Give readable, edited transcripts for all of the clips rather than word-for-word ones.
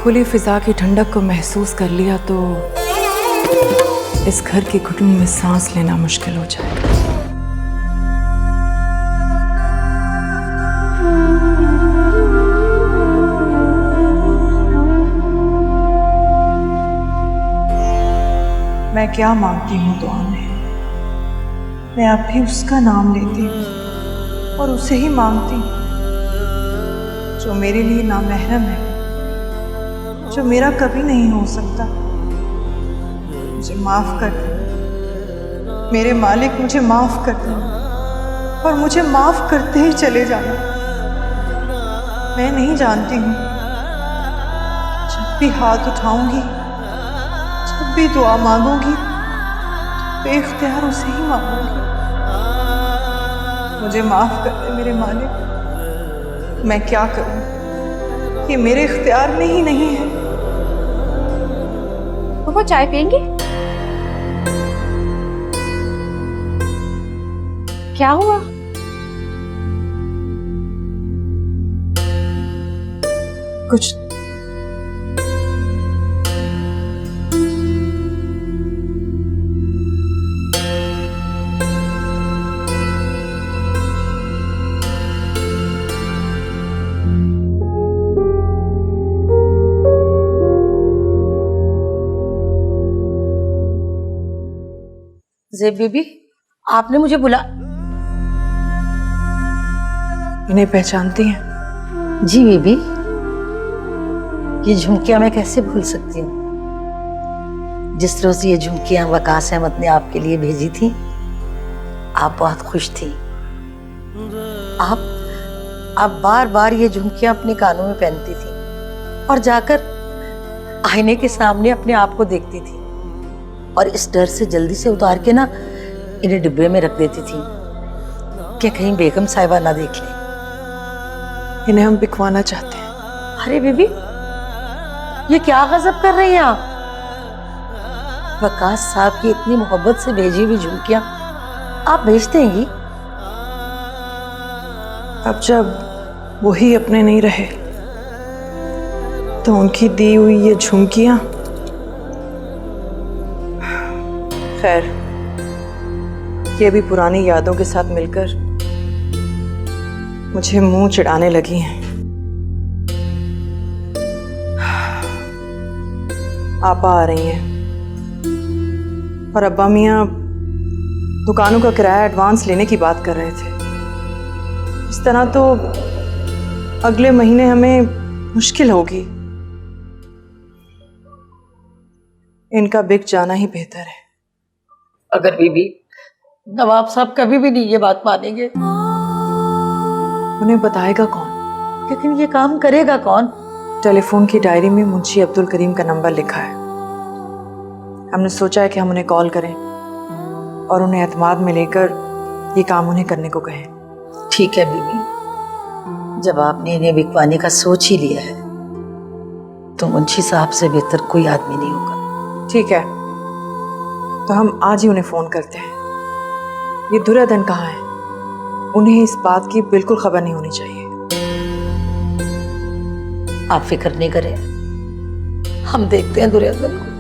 खुली फिजा की ठंडक को महसूस कर लिया तो इस घर की घुटन में सांस लेना मुश्किल हो जाएगा। मैं क्या मांगती हूँ दुआ में, मैं अब भी उसका नाम लेती हूँ और उसे ही मांगती हूँ जो मेरे लिए नामहरम है, जो मेरा कभी नहीं हो सकता। मुझे माफ कर दे मेरे मालिक, मुझे माफ कर दे और मुझे माफ करते ही चले जाना। मैं नहीं जानती हूँ, जब भी हाथ उठाऊंगी, जब भी दुआ मांगूंगी, बेख्तियार उसे ही मांगूंगी। मुझे माफ कर दे मेरे मालिक, मैं क्या करूं, ये मेरे इख्तियार में ही नहीं है। तो वो चाय पियेंगे? क्या हुआ? कुछ ज़ेब बीबी, आपने मुझे बुला। इन्हें पहचानती हैं? जी बीबी, ये झुमकियां मैं कैसे भूल सकती हूँ। जिस रोज ये झुमकियां वकास अहमद ने आपके लिए भेजी थी, आप बहुत खुश थी। आप बार बार ये झुमकियां अपने कानों में पहनती थी और जाकर आईने के सामने अपने आप को देखती थी और इस डर से जल्दी से उतार के ना इन्हें डिब्बे में रख देती थी कि कहीं बेगम साहिबा ना देख ले। इन्हें हम बिकवाना चाहते हैं। अरे बीबी, ये क्या गजब कर रही हैं आप? वकास साहब की इतनी मोहब्बत से भेजी हुई झुमकियां आप बेच देंगी? अब जब वही अपने नहीं रहे तो उनकी दी हुई ये झुमकियां, खैर ये भी पुरानी यादों के साथ मिलकर मुझे मुंह चिढ़ाने लगी हैं। आपा आ रही हैं और अब्बा मियाँ दुकानों का किराया एडवांस लेने की बात कर रहे थे। इस तरह तो अगले महीने हमें मुश्किल होगी। इनका बिक जाना ही बेहतर है। अगर बीबी नवाब साहब कभी भी नहीं ये बात मानेंगे, उन्हें बताएगा कौन? लेकिन ये काम करेगा कौन? टेलीफोन की डायरी में मुंशी अब्दुल करीम का नंबर लिखा है। हमने सोचा है कि हम उन्हें कॉल करें और उन्हें एतमाद में लेकर ये काम उन्हें करने को कहें। ठीक है बीबी, जब आपने इन्हें बिकवाने का सोच ही लिया है तो मुंशी साहब से बेहतर कोई आदमी नहीं होगा। ठीक है, तो हम आज ही उन्हें फोन करते हैं। ये दुर्योधन कहाँ है? उन्हें इस बात की बिल्कुल खबर नहीं होनी चाहिए। आप फिक्र नहीं करें, हम देखते हैं दुर्योधन को।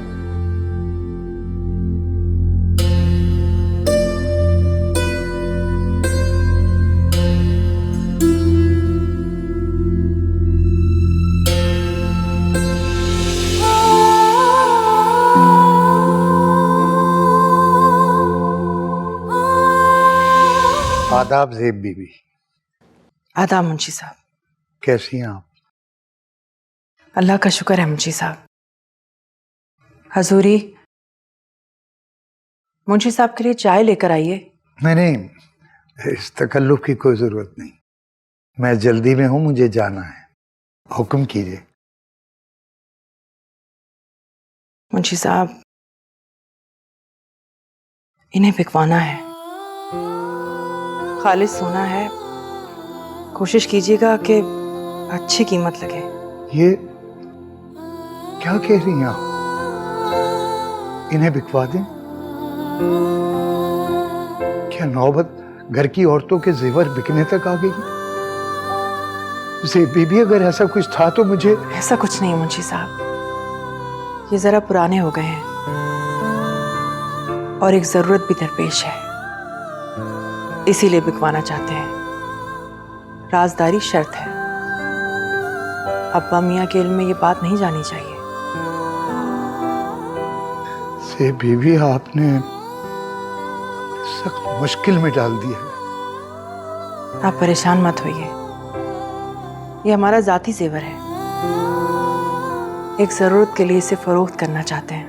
आदाब ज़ेब बीबी। आदाब मुंशी साहब। कैसी हैं आप? अल्लाह का शुक्र है मुंशी साहब। हजूरी, मुंशी साहब के लिए चाय लेकर आइए। नहीं, इस तकल्लुफ की कोई ज़रूरत नहीं। मैं जल्दी में हूँ, मुझे जाना है। हुक्म कीजिए। मुंशी साहब, इन्हें बिकवाना है। खालिस सोना है, कोशिश कीजिएगा कि अच्छी कीमत लगे। ये क्या कह रही हैं आप? इन्हें बिकवा दें? क्या नौबत घर की औरतों के जेवर बिकने तक आ गई? ज़ेब बीबी, अगर ऐसा कुछ था तो मुझे। ऐसा कुछ नहीं है मुंशी साहब, ये जरा पुराने हो गए हैं और एक जरूरत भी दरपेश है, इसीलिए बिकवाना चाहते हैं। राजदारी शर्त है, अब्बा मियाँ के इल्म में ये बात नहीं जानी चाहिए। ज़ेब बीबी, आपने सख्त मुश्किल में डाल दिया है। आप परेशान मत होइए, ये हमारा जाती जेवर है, एक जरूरत के लिए इसे फरोख्त करना चाहते हैं।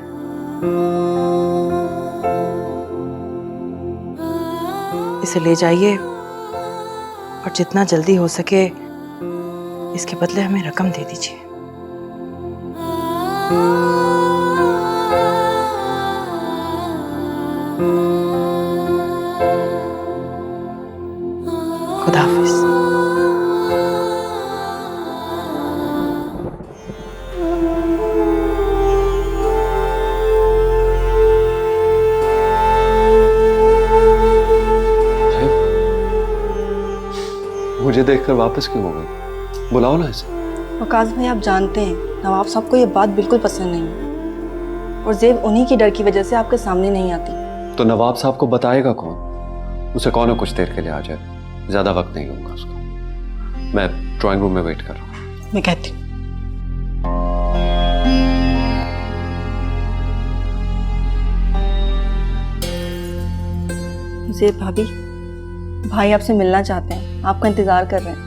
इसे ले जाइए और जितना जल्दी हो सके इसके बदले हमें रकम दे दीजिए। खुदा हाफिज। मुझे देखकर वापस क्यों हो गई? बुलाओ ना इसे। वकास भाई, आप जानते हैं नवाब साहब को ये बात बिल्कुल पसंद नहीं है और ज़ेब उन्हीं की डर की वजह से आपके सामने नहीं आती। तो नवाब साहब को बताएगा कौन? उसे कौन है कुछ देर के लिए आ जाए, ज्यादा वक्त नहीं लूंगा उसका। मैं ड्राइंग रूम में वेट कर रहा हूँ। मैं कहती हूँ ज़ेब भाभी, भाई आपसे मिलना चाहते हैं, आपका इंतजार कर रहे हैं।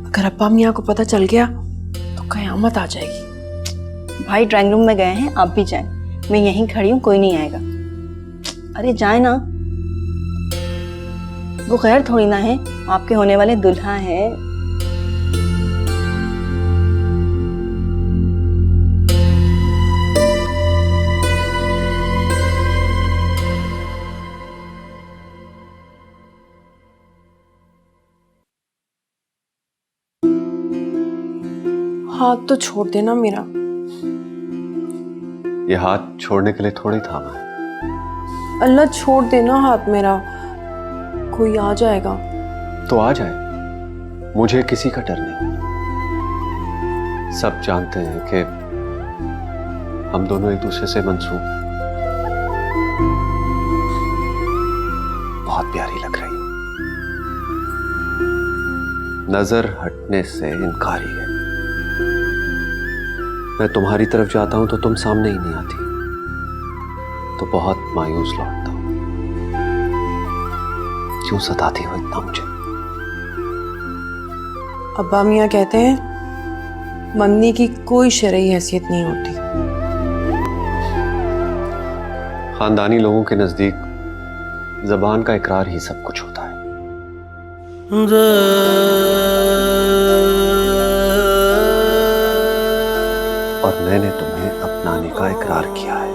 अगर अब्बा मियाँ को पता चल गया तो कयामत आ जाएगी। भाई ड्राइंग रूम में गए हैं, आप भी जाएं। मैं यहीं खड़ी हूँ, कोई नहीं आएगा। अरे जाए ना, वो खैर थोड़ी ना है, आपके होने वाले दुल्हा हैं। हाथ तो छोड़ देना मेरा। ये हाथ छोड़ने के लिए थोड़ी थामा है। अल्लाह छोड़ देना हाथ मेरा, कोई आ जाएगा। तो आ जाए, मुझे किसी का डर नहीं। सब जानते हैं कि हम दोनों एक दूसरे से मंसूब हैं। बहुत प्यारी लग रही, नजर हटने से इनकारी है। मैं तुम्हारी तरफ जाता हूं तो तुम सामने ही नहीं आती, तो बहुत मायूस लौटता हूं। क्यों सताती हो इतना मुझे? अब्बा मियाँ कहते हैं मन्नी की कोई शरई हैसियत नहीं होती। खानदानी लोगों के नजदीक जबान का इकरार ही सब कुछ होता है। और मैंने तुम्हें अपनाने का इकरार किया है।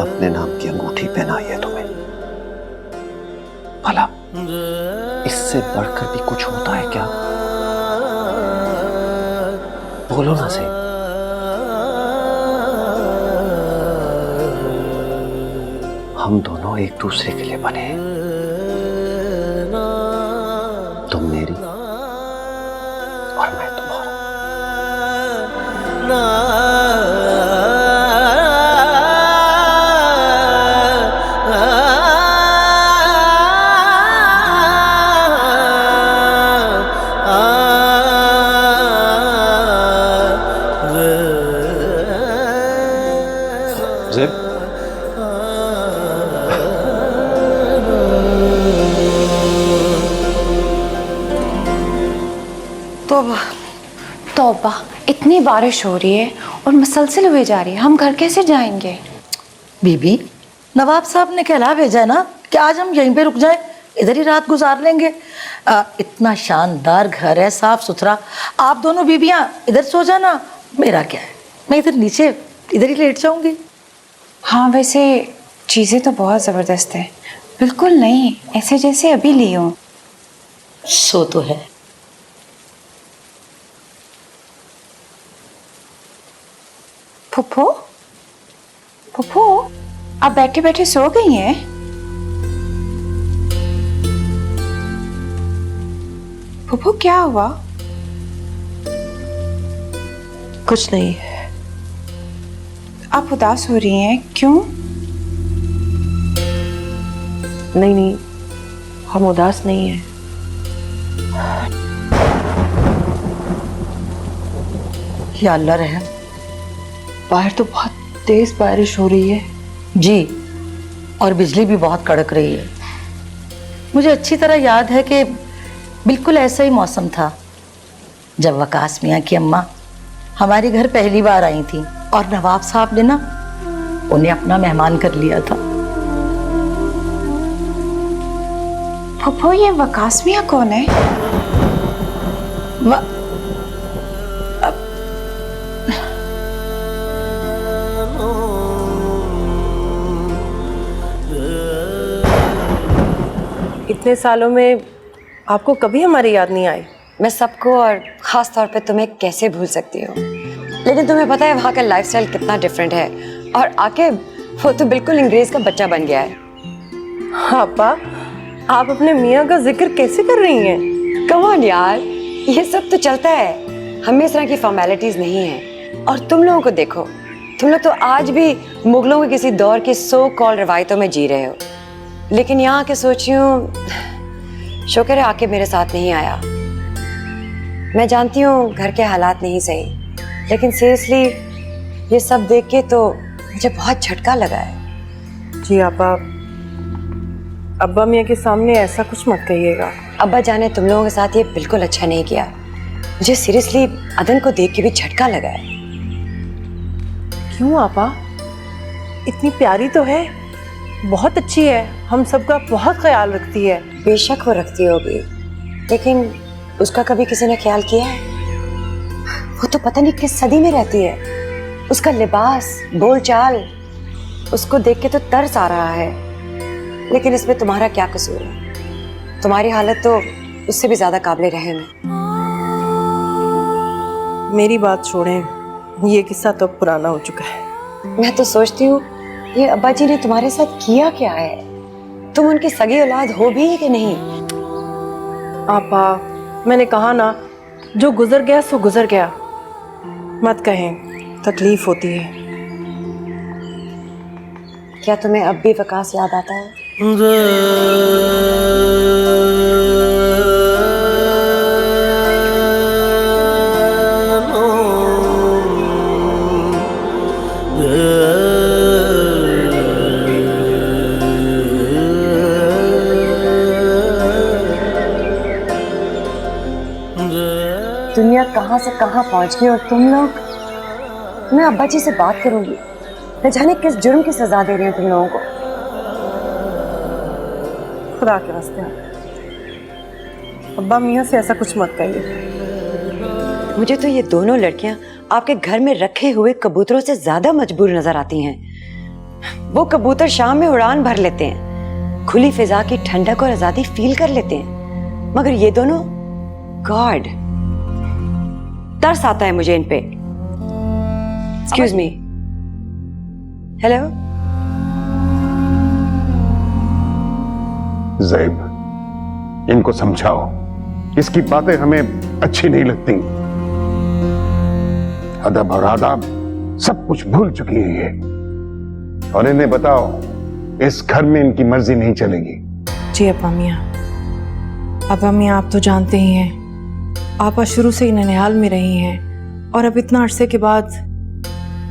अपने नाम की अंगूठी पहनाई है तुम्हें। भला इससे बढ़कर भी कुछ होता है क्या? बोलो ना से। हम दोनों एक दूसरे के लिए बने हैं। तुम मेरी और मैं तुम्हारा। ज़ेब, तौबा, इतनी बारिश हो रही है और मुसलसल हुए जा रही है, हम घर कैसे जाएंगे? बीबी, नवाब साहब ने कहला भेजा है ना कि आज हम यहीं पे रुक जाएं, इधर ही रात गुजार लेंगे। इतना शानदार घर है, साफ सुथरा। आप दोनों बीबियां इधर सो जाना, मेरा क्या है, मैं इधर नीचे इधर ही लेट जाऊंगी। हाँ, वैसे चीज़ें तो बहुत ज़बरदस्त है, बिल्कुल नहीं ऐसे जैसे अभी ली हूँ। सो तो है। फुप्पो, फुप्पो, आप बैठे बैठे सो गई हैं? फूफू क्या हुआ? कुछ नहीं। आप उदास हो रही हैं, क्यों? नहीं नहीं, हम उदास नहीं हैं। या अल्लाह रहम। बाहर तो बहुत तेज बारिश हो रही है। जी, और बिजली भी बहुत कड़क रही है। मुझे अच्छी तरह याद है कि बिल्कुल ऐसा ही मौसम था जब वकास मियाँ की अम्मा हमारे घर पहली बार आई थी और नवाब साहब ने ना उन्हें अपना मेहमान कर लिया था। फूफू, ये वकास मियाँ कौन है? इतने सालों में आपको कभी हमारी याद नहीं आई? मैं सबको और ख़ास तौर पे तुम्हें कैसे भूल सकती हूँ, लेकिन तुम्हें पता है वहाँ का लाइफस्टाइल कितना डिफरेंट है, और आके वो तो बिल्कुल अंग्रेज का बच्चा बन गया है। आपा, आप अपने मियाँ का जिक्र कैसे कर रही हैं? कम ऑन यार, ये सब तो चलता है, हमें इस तरह की फॉर्मेलिटीज नहीं है। और तुम लोगों को देखो, तुम लोग तो आज भी मुगलों के किसी दौर की सो कॉल्ड रवायतों में जी रहे हो, लेकिन यहाँ आके सोची हूँ शुक्र है आके मेरे साथ नहीं आया। मैं जानती हूँ घर के हालात नहीं सही, लेकिन सीरियसली ये सब देख के तो मुझे बहुत झटका लगा है। जी आपा, अब्बा मियाँ के सामने ऐसा कुछ मत कहिएगा। अब्बा जाने तुम लोगों के साथ ये बिल्कुल अच्छा नहीं किया। मुझे सीरियसली अदन को देख के भी झटका लगा है। क्यों आपा? इतनी प्यारी तो है, बहुत अच्छी है, हम सबका बहुत ख्याल रखती है। बेशक वो रखती होगी, लेकिन उसका कभी किसी ने ख्याल किया है? वो तो पता नहीं किस सदी में रहती है। उसका लिबास, बोलचाल, उसको देख के तो तरस आ रहा है, लेकिन इसमें तुम्हारा क्या कसूर है? तुम्हारी हालत तो उससे भी ज्यादा काबिल रहम है। मेरी बात छोड़ें, ये किस्सा तो अब पुराना हो चुका है। मैं तो सोचती हूँ ये अब्बा जी ने तुम्हारे साथ किया क्या है? तुम उनकी सगी औलाद हो भी कि नहीं? आपा, मैंने कहा ना, जो गुजर गया सो गुजर गया, मत कहें, तकलीफ होती है। क्या तुम्हें अब भी वकास याद आता है? दुनिया कहाँ से कहाँ पहुँच गई, और तुम लोग? मैं अब्बा जी से बात करूंगी, न जाने किस जुर्म की सजा दे रही हूँ तुम लोगों को। खुदा के वास्ते अब्बा मियाँ से ऐसा कुछ मत कहिए। मुझे तो ये दोनों लड़कियां आपके घर में रखे हुए कबूतरों से ज्यादा मजबूर नजर आती हैं। वो कबूतर शाम में उड़ान भर लेते हैं, खुली फिजा की ठंडक और आजादी फील कर लेते हैं, मगर ये दोनों, गॉड, तरस आता है मुझे इन पे। Excuse me, hello. ज़ैब, इनको समझाओ, इसकी बातें हमें अच्छी नहीं लगती। अदब और आदाब सब कुछ भूल चुकी है ये, और इन्हें बताओ इस घर में इनकी मर्जी नहीं चलेगी। जी अब्बा मियाँ, आप तो जानते ही हैं, आपा शुरू से ही ननिहाल में रही हैं, और अब इतना अरसे के बाद,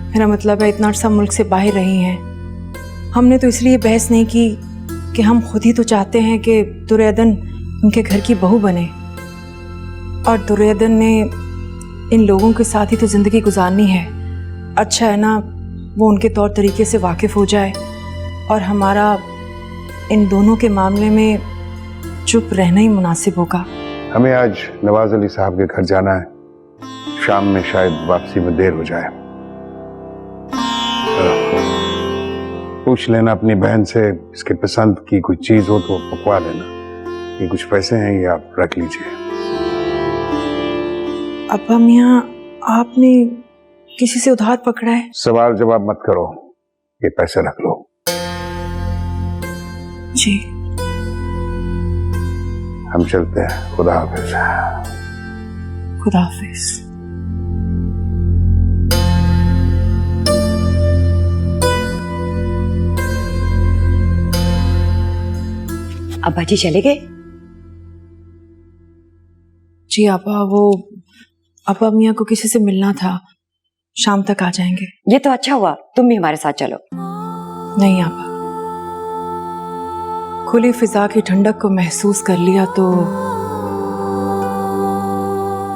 मेरा मतलब है इतना अरसा मुल्क से बाहर रही हैं। हमने तो इसलिए बहस नहीं की कि हम खुद ही तो चाहते हैं कि दुर्योधन उनके घर की बहू बने, और दुर्योधन ने इन लोगों के साथ ही तो ज़िंदगी गुजारनी है। अच्छा है ना, वो उनके तौर तरीके से वाकिफ़ हो जाए, और हमारा इन दोनों के मामले में चुप रहना ही मुनासिब होगा। हमें आज नवाज अली साहब के घर जाना है, शाम में शायद वापसी में देर हो जाए। पूछ लेना अपनी बहन से, इसके पसंद की कोई चीज हो तो पकवा लेना। ये कुछ पैसे हैं, ये आप रख लीजिए। अब्बा मियाँ, आपने किसी से उधार पकड़ा है? सवाल जवाब मत करो, ये पैसे रख लो। जी। हम चलते हैं, खुदा हाफिज। खुदा हाफिज। अब्बा जी चले गए? जी आपा, वो आपा मियाँ को किसी से मिलना था, शाम तक आ जाएंगे। ये तो अच्छा हुआ, तुम भी हमारे साथ चलो। नहीं आपा, खुली फिजा की ठंडक को महसूस कर लिया तो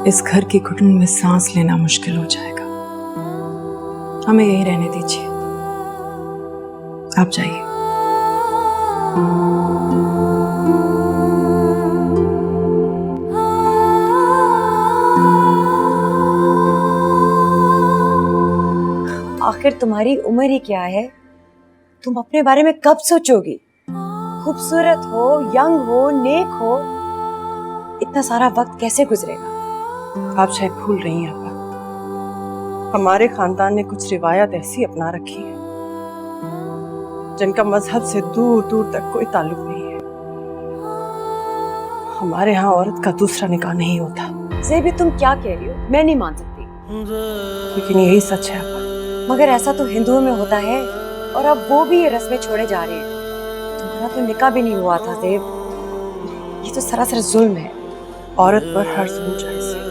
इस घर की घुटन में सांस लेना मुश्किल हो जाएगा। हमें यहीं रहने दीजिए, आप जाइए। आखिर तुम्हारी उम्र ही क्या है? तुम अपने बारे में कब सोचोगी? खूबसूरत हो, यंग हो, नेक हो, इतना सारा वक्त कैसे गुजरेगा? आप शायद भूल रही हैं आपा, हमारे खानदान ने कुछ रिवायत ऐसी अपना रखी है जिनका मजहब से दूर दूर तक कोई ताल्लुक नहीं है। हमारे यहाँ औरत का दूसरा निकाह नहीं होता। ज़ेबी, तुम क्या कह रही हो? मैं नहीं मान सकती। लेकिन यही सच है आपा। मगर ऐसा तो हिंदुओं में होता है, और अब वो भी ये रस्में छोड़े जा रहे हैं। तुम्हारा तो निकाह भी नहीं हुआ था ज़ेब, ये तो सरासर जुल्म है। औरत पर हर जुल्म जायज़ है।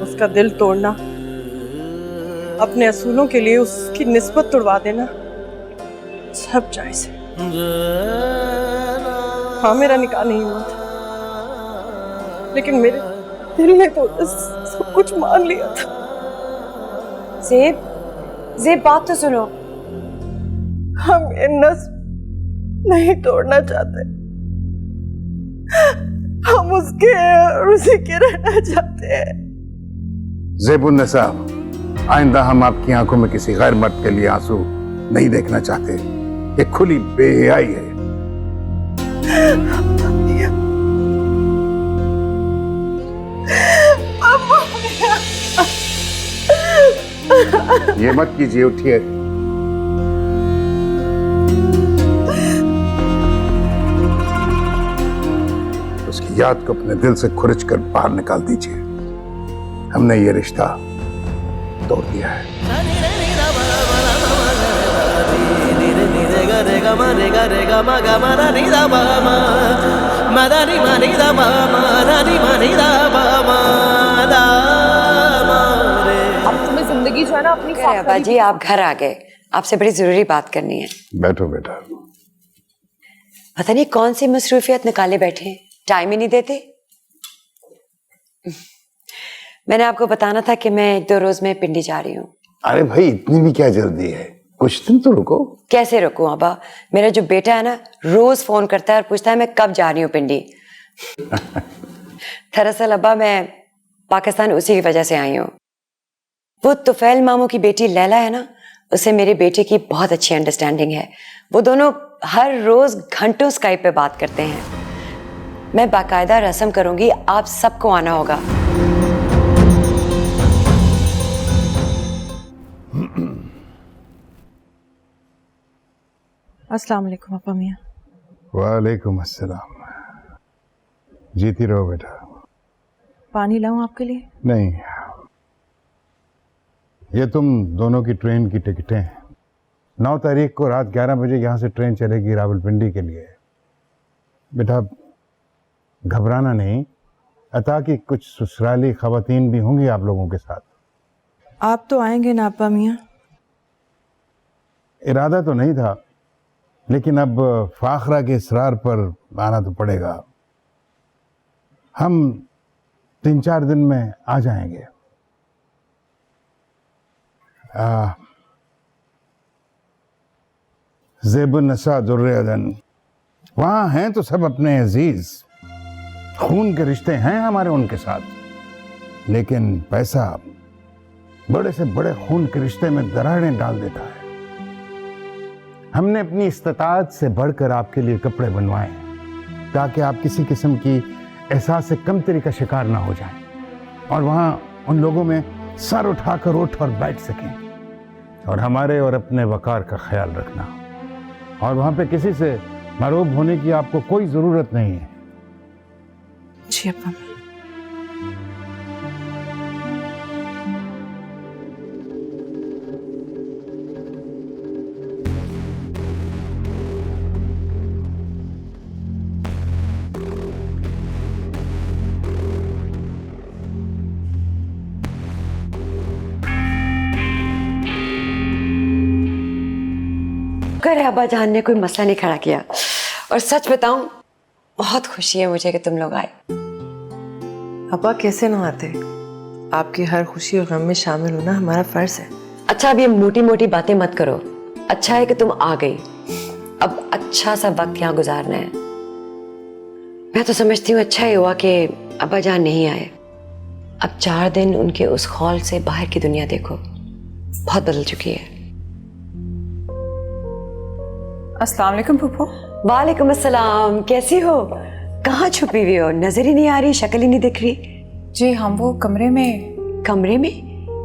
उसका दिल तोड़ना, अपने असूलों के लिए उसकी निस्बत तुड़वा देना, सब जायज़ है। हाँ, मेरा निकाह नहीं हुआ था, लेकिन मेरे दिल ने तो सब कुछ मान लिया था। ज़ेब, ज़ेब बात तो सुनो। हम ये नस्ब नहीं तोड़ना चाहते, हम उसके और उसी के रहना चाहते हैं। ज़ेबुन्निसा, आइंदा हम आपकी आंखों में किसी गैर मर्द के लिए आंसू नहीं देखना चाहते। ये खुली बेहयाई है। ये मत कीजिए, उठिए। उसकी याद को अपने दिल से खुरच कर बाहर निकाल दीजिए। हमने ये रिश्ता तोड़ दिया है। अब तुम्हें जिंदगी जो है ना अपनी अरे अब्बा जी, आप घर आ गए, आपसे बड़ी जरूरी बात करनी है। बैठो बेटा। पता नहीं कौन सी मसरूफियत निकाले बैठे हैं, टाइम ही नहीं देते। मैंने आपको बताना था कि मैं 1-2 रोज में पिंडी जा रही हूँ। अरे भाई, इतनी भी क्या जल्दी है, कुछ दिन तो रुको। कैसे रुकूं अब्बा? मेरा जो बेटा है ना, रोज फोन करता है और पूछता है मैं कब जा रही हूँ पिंडी। दरअसल अब्बा, मैं पाकिस्तान उसी की वजह से आई हूँ। वो तुफैल मामू की बेटी लैला है ना, उससे मेरे बेटे की बहुत अच्छी अंडरस्टैंडिंग है। वो दोनों हर रोज घंटों स्काइप पे बात करते हैं। मैं बाकायदा रस्म करूंगी, आप सबको आना होगा। अस्सलाम वालेकुम अपा मियाँ। वालेकुम अस्सलाम। जीती रहो बेटा। पानी लाऊं आपके लिए? नहीं, ये तुम दोनों की ट्रेन की टिकटें हैं। 9 तारीख को रात 11 बजे यहाँ से ट्रेन चलेगी रावलपिंडी के लिए। बेटा, घबराना नहीं। अता कि कुछ ससुराली खवातीन भी होंगी आप लोगों के साथ। आप तो आएंगे ना अपा मियाँ? इरादा तो नहीं था, लेकिन अब फाखरा के इसरार पर आना तो पड़ेगा। हम 3-4 दिन में आ जाएंगे। ज़ेबुन्निसा दुर्रे अदन, वहाँ हैं तो सब अपने अजीज, खून के रिश्ते हैं हमारे उनके साथ। लेकिन पैसा बड़े से बड़े खून के रिश्ते में दरारें डाल देता है। हमने अपनी इस्ताअत से बढ़कर आपके लिए कपड़े बनवाए हैं, ताकि आप किसी किस्म की एहसास से कमतरी का शिकार ना हो जाएं, और वहाँ उन लोगों में सर उठाकर उठ और बैठ सकें। और हमारे और अपने वकार का ख्याल रखना। और वहाँ पे किसी से मरूब होने की आपको कोई ज़रूरत नहीं है। जी अब्बा। कर अब्बा जान ने कोई मसला नहीं खड़ा किया। और सच बताऊं, बहुत खुशी है मुझे कि तुम लोग आए। अब्बा कैसे ना आते, आपकी हर खुशी और गम में शामिल होना हमारा फर्ज है। अच्छा अब ये मोटी मोटी बातें मत करो। अच्छा है कि तुम आ गई, अब अच्छा सा वक्त यहाँ गुजारना है। मैं तो समझती हूँ अच्छा ही हुआ कि अब्बा जान नहीं आए। अब 4 दिन उनके उस खौल से बाहर की दुनिया देखो, बहुत बदल चुकी है। अस्सलाम वालेकुम फूफो। वालेकुम अस्सलाम, कैसी हो? कहाँ छुपी हुई हो? नजर ही नहीं आ रही, शक्ल ही नहीं दिख रही। जी हम वो कमरे में। कमरे में?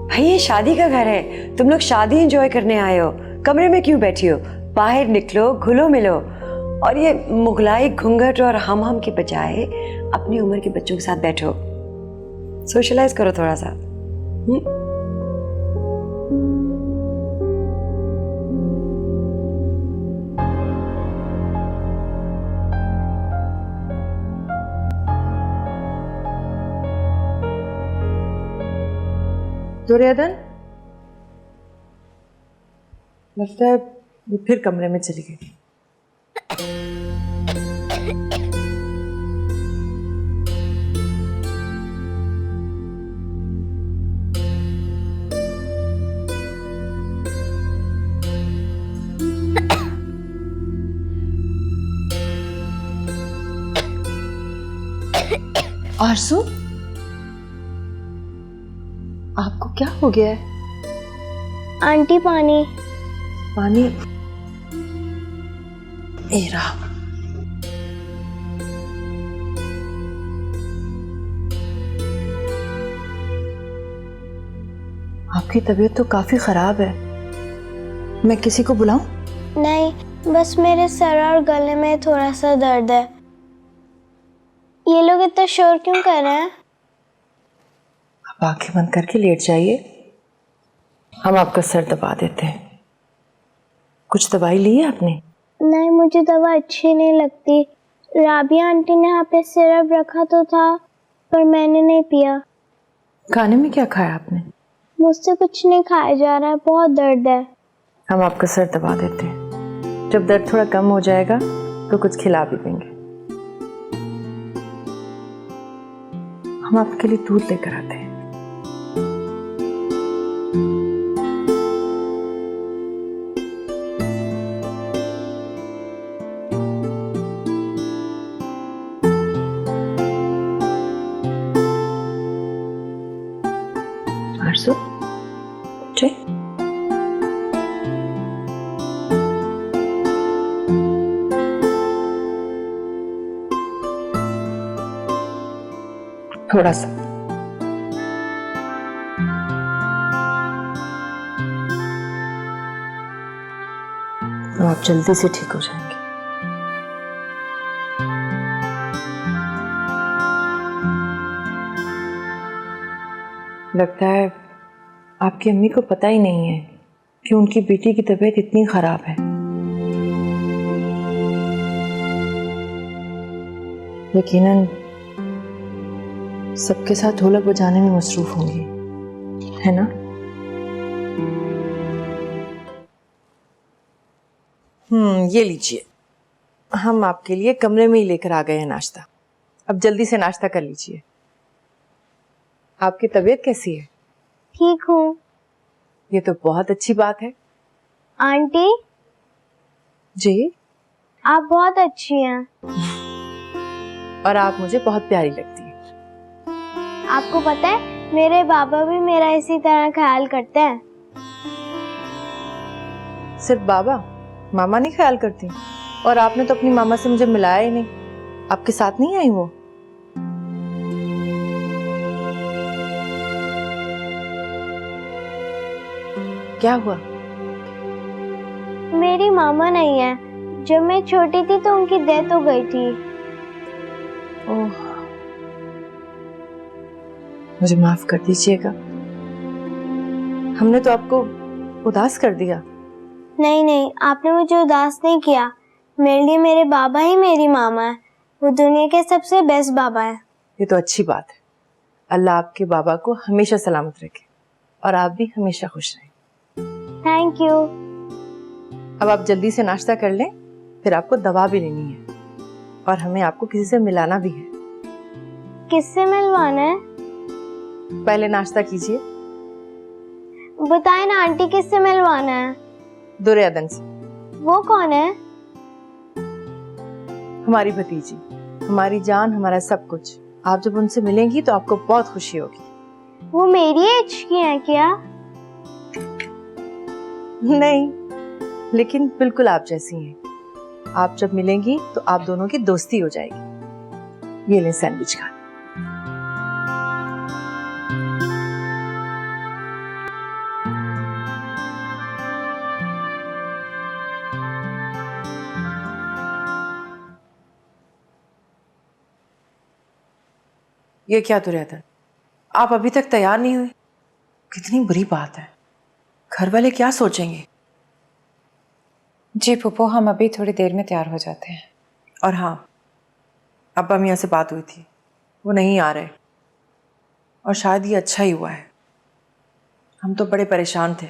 भाई ये शादी का घर है, तुम लोग शादी एंजॉय करने आए हो, कमरे में क्यों बैठी हो? बाहर निकलो, घुलो मिलो। और ये मुगलाई घूंघट और हम के बजाय अपनी उम्र के बच्चों के साथ बैठो, सोशलाइज करो थोड़ा सा। दुर्योधन, लगता है वो फिर कमरे में चली गई। आरज़ू, आपको क्या हो गया है? आंटी पानी। पानी? ए रहा। आपकी तबीयत तो काफी खराब है, मैं किसी को बुलाऊं? नहीं, बस मेरे सर और गले में थोड़ा सा दर्द है। ये लोग इतना शोर क्यों कर रहे हैं? आप आंखें बंद करके लेट जाइए, हम आपका सर दबा देते हैं। कुछ दवाई ली है आपने? नहीं, मुझे दवा अच्छी नहीं लगती। राबिया आंटी ने यहाँ पे सिरप रखा तो था, पर मैंने नहीं पिया। खाने में क्या खाया आपने? मुझसे कुछ नहीं खाया जा रहा है, बहुत दर्द है। हम आपका सर दबा देते हैं, जब दर्द थोड़ा कम हो जाएगा तो कुछ खिला भी देंगे। हम आपके लिए दूध लेकर आते हैं। आरज़ू, जी थोड़ा सा। तो आप जल्दी से ठीक हो जाएंगे। लगता है आपकी अम्मी को पता ही नहीं है कि उनकी बेटी की तबीयत इतनी खराब है। यकीनन सबके साथ ढोलक बजाने में मसरूफ होंगी, है ना? ये लीजिए, हम आपके लिए कमरे में ही लेकर आ गए हैं नाश्ता। अब जल्दी से नाश्ता कर लीजिए। आपकी तबीयत कैसी है? ठीक हूँ। ये तो बहुत अच्छी बात है। आंटी जी, आप बहुत अच्छी हैं। और आप मुझे बहुत प्यारी लगती हैं। आपको पता है मेरे बाबा भी मेरा इसी तरह ख्याल करते हैं। सिर्फ बाबा, मामा नहीं ख्याल करती? और आपने तो अपनी मामा से मुझे मिलाया ही नहीं, आपके साथ नहीं आई वो? क्या हुआ? मेरी मामा नहीं है, जब मैं छोटी थी तो उनकी डेथ हो गई थी। ओह, मुझे माफ कर दीजिएगा, हमने तो आपको उदास कर दिया। नहीं नहीं, आपने मुझे उदास नहीं किया। मेरे लिए मेरे बाबा ही मेरी मामा है। वो दुनिया के सबसे बेस्ट बाबा है। ये तो अच्छी बात है। अल्लाह आपके बाबा को हमेशा सलामत रखे और आप भी हमेशा खुश रहें। Thank you. अब आप जल्दी से नाश्ता कर लें, फिर आपको दवा भी लेनी है और हमें आपको किसी से मिलाना भी है। किससे मिलवाना है? पहले नाश्ता कीजिए। बताए ना आंटी, किससे मिलवाना है? दुर्योधन से। वो कौन है? हमारी भतीजी, हमारी जान, हमारा सब कुछ। आप जब उनसे मिलेंगी तो आपको बहुत खुशी होगी। वो मेरी एज की है क्या? नहीं, लेकिन बिल्कुल आप जैसी हैं। आप जब मिलेंगी तो आप दोनों की दोस्ती हो जाएगी। ये लें सैंडविच खा। ये क्या दुर्योधन, आप अभी तक तैयार नहीं हुए? कितनी बुरी बात है। घर वाले क्या सोचेंगे? जी पुप्पो, हम अभी थोड़ी देर में तैयार हो जाते हैं। और हाँ, अब्बा मियाँ से बात हुई थी, वो नहीं आ रहे और शायद ये अच्छा ही हुआ है। हम तो बड़े परेशान थे।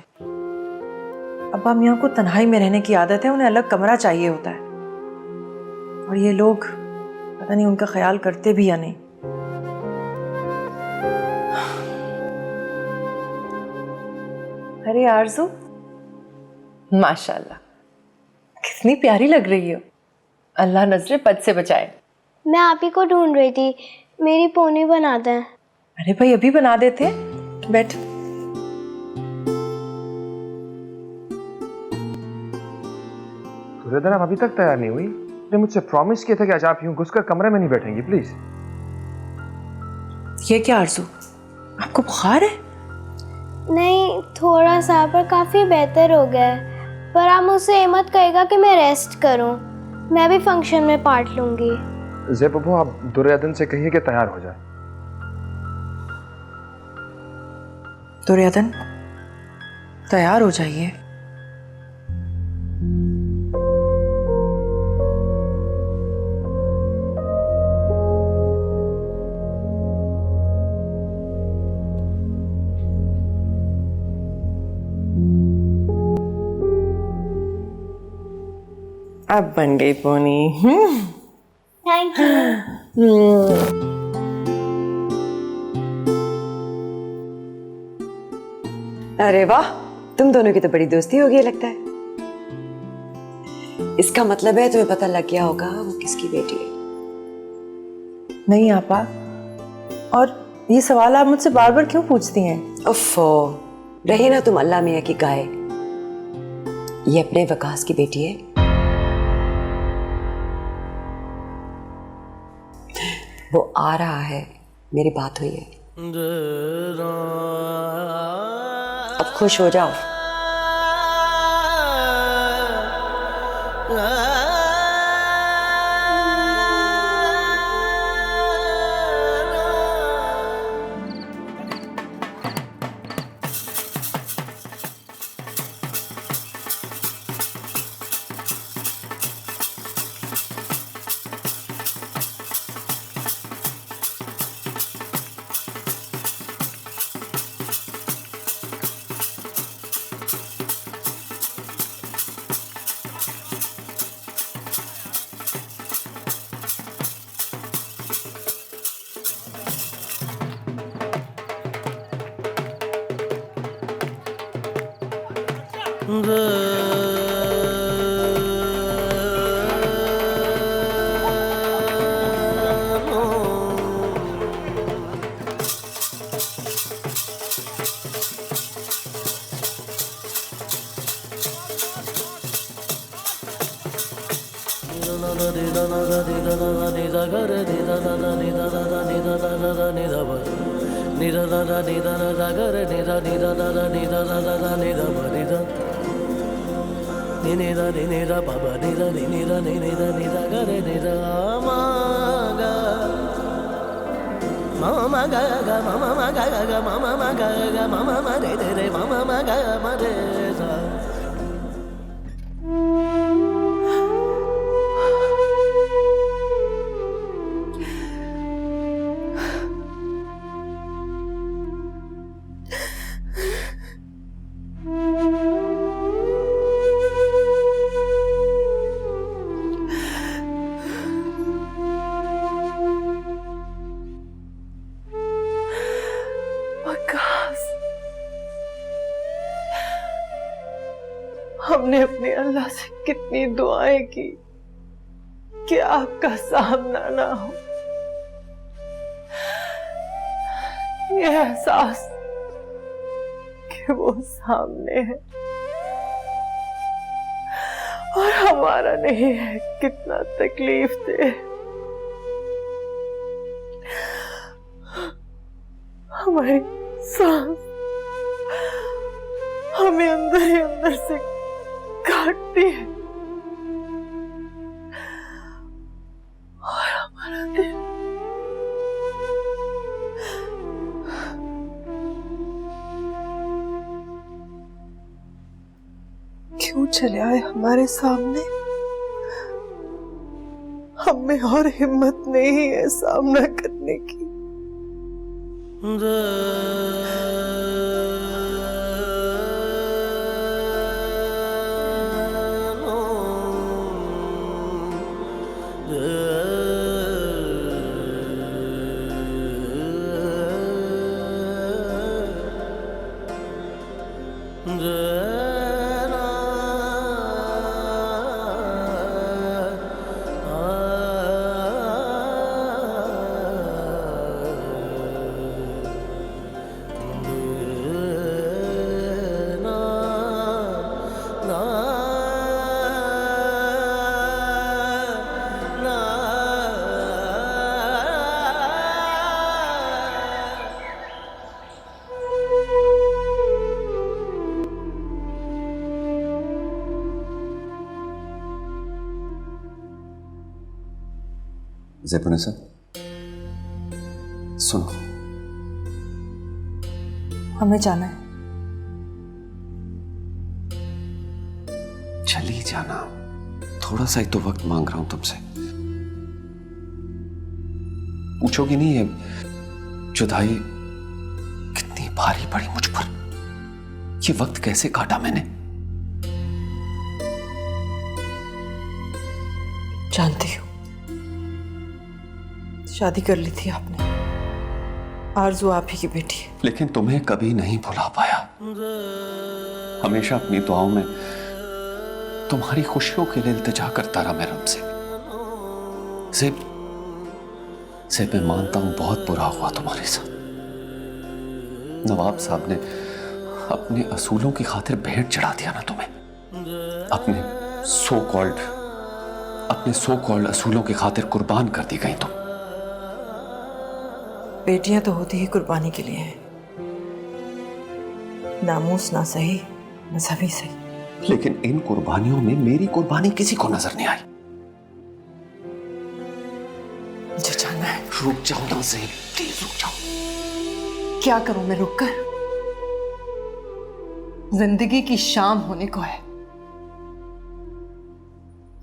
अब्बा मियाँ को तन्हाई में रहने की आदत है, उन्हें अलग कमरा चाहिए होता है। और ये लोग पता नहीं उनका ख्याल करते भी या नहीं। अरे आरज़ू, माशाल्लाह, कितनी प्यारी लग रही हो। अल्लाह नजरे बद से बचाए। मैं आप ही को ढूंढ रही थी, मेरी पोनी बना दें। अरे भाई, अभी बना देते हैं, बैठ। दुर्योधन, आप अभी तक तैयार नहीं हुई? आपने मुझसे प्रॉमिस किया था कि आज आप यूं घुसकर कमरे में नहीं बैठेंगी, प्लीज। ये क्या आरज़ू, आपको बुखार है? नहीं, थोड़ा सा, पर काफी बेहतर हो गया है। पर आप मुझसे ये मत कहेगा कि मैं रेस्ट करूं। मैं भी फंक्शन में पार्ट लूंगी। ज़ेब अब्बू, आप दुर्योधन से कहिए कि तैयार हो जाए। दुर्योधन, तैयार हो जाइए। अब बन गई पोनी। Thank you. अरे वाह, तुम दोनों की तो बड़ी दोस्ती हो गई लगता है। इसका मतलब है तुम्हें पता लग गया होगा वो किसकी बेटी है। नहीं आपा, और ये सवाल आप मुझसे बार बार क्यों पूछती हैं? उफ़ो, रही ना तुम अल्लाह मियाँ की गाय। ये अपने वकास की बेटी है। वो आ रहा है, मेरी बात हुई है। अब खुश हो जाओ। हमने अपने अल्लाह से कितनी दुआएं की कि आपका सामना ना हो। ये एहसास कि वो सामने है और हमारा नहीं है, कितना तकलीफ दे। हमारी सांस हमें अंदर ही अंदर से काटती है और हमारा दिल क्यों चले आए हमारे सामने? हम में और हिम्मत नहीं है सामना करने की। ज़ैबुन्निसा, सुनो, हमें जाना है। चली जाना, थोड़ा सा ही तो वक्त मांग रहा हूं तुमसे। पूछोगी नहीं है जुदाई कितनी भारी पड़ी मुझ पर, ये वक्त कैसे काटा मैंने? जानती हूँ, शादी कर ली थी आपने, आरज़ू आप ही की बेटी है। लेकिन तुम्हें कभी नहीं भुला पाया। हमेशा अपनी दुआओं में तुम्हारी खुशियों के लिए इल्तिजा करता रहा मैं रब से। ज़ैब, मैं मानता हूं बहुत बुरा हुआ तुम्हारे साथ। नवाब साहब ने अपने असूलों की खातिर भेंट चढ़ा दिया ना तुम्हें। अपने सो कॉल्ड असूलों की खातिर कुर्बान कर दी गई तुम। बेटियां तो होती ही कुर्बानी के लिए हैं, नामूस ना सही, मजहबी सही। लेकिन इन कुर्बानियों में मेरी कुर्बानी किसी को नजर नहीं आई। मुझे जाना है। रुक जाओ ना ज़ैब, प्लीज रुक जाओ। क्या करूं मैं रुक कर? जिंदगी की शाम होने को है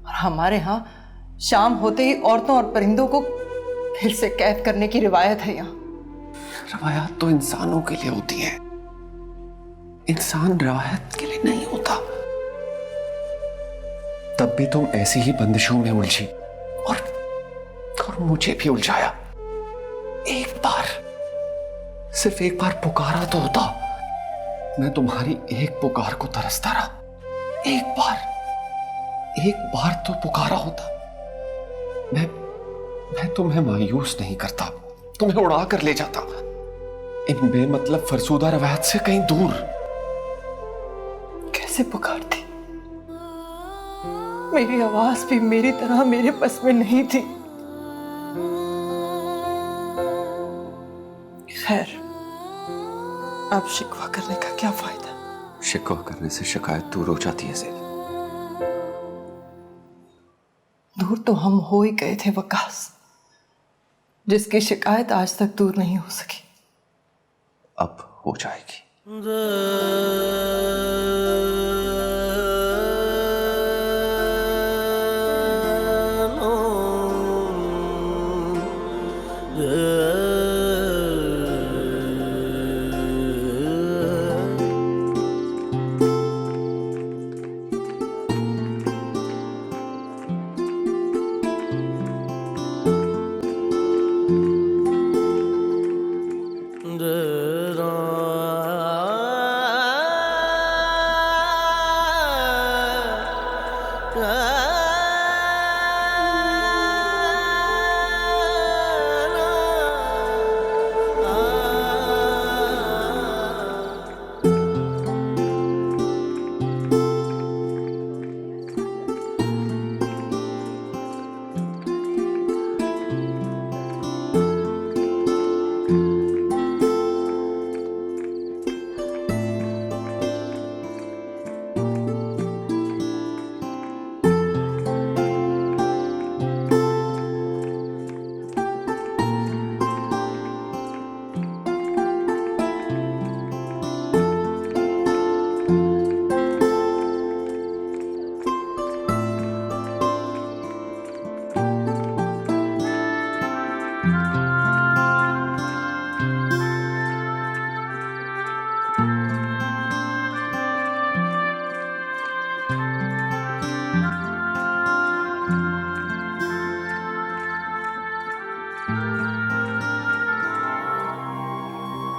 और हमारे यहां शाम होते ही औरतों और परिंदों को फिर से कैद करने की रिवायत है। यहाँ रवायत तो इंसानों के लिए होती है, इंसान रवायत के लिए नहीं होता। तब भी तुम ऐसी ही बंदिशों में उलझी और मुझे भी उलझाया। एक बार, सिर्फ एक बार पुकारा तो होता। मैं तुम्हारी एक पुकार को तरसता रहा। एक बार तो पुकारा होता। मैं तुम्हें मायूस नहीं करता, तुम्हें उड़ा कर ले जाता इन बेमतलब फरसूदा रवायत से कहीं दूर। कैसे पुकारती? मेरी आवाज भी मेरी तरह मेरे बस में नहीं थी। खैर, अब शिकवा करने का क्या फायदा? शिकवा करने से शिकायत दूर हो जाती है ज़ैब। दूर तो हम हो ही गए थे वकास, जिसकी शिकायत आज तक दूर नहीं हो सकी। अब हो जाएगी।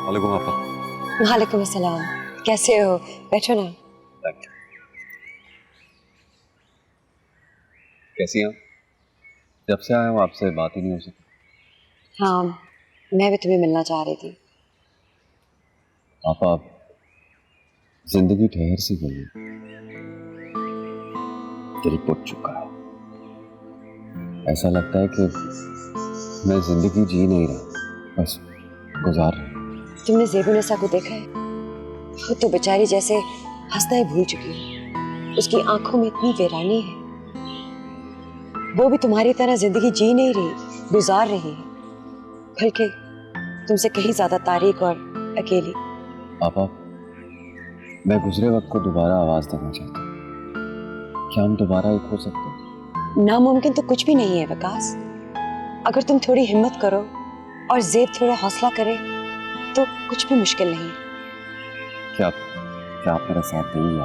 वालेकुम आपा। वालेकुम अस्सलाम। कैसे हो? बैठो ना। कैसी हैं आप? जब से आया हूँ आपसे बात ही नहीं हो सकी। हाँ, मैं भी तुम्हें मिलना चाह रही थी। आपा, जिंदगी ठहर सी गई है, दिल टूट चुका है। ऐसा लगता है कि मैं जिंदगी जी नहीं रहा, बस गुजार रहा। तुमने ज़ेबुन्निसा को देखा है? वो तो बेचारी जैसे हंसना ही भूल चुकी है। उसकी आंखों में इतनी वीरानी है। वो भी तुम्हारी तरह जिंदगी जी नहीं रही, गुजार रही है, बल्कि तुमसे कहीं ज्यादा तारीक और अकेली। पापा, मैं गुजरे वक्त को दोबारा आवाज देना चाहता हूँ। क्या हम दोबारा एक हो सकते हैं? नामुमकिन तो कुछ भी नहीं है विकास। अगर तुम थोड़ी हिम्मत करो और ज़ेब थोड़ा हौसला करे तो कुछ भी मुश्किल नहीं है। क्या आप मेरा साथ देंगी?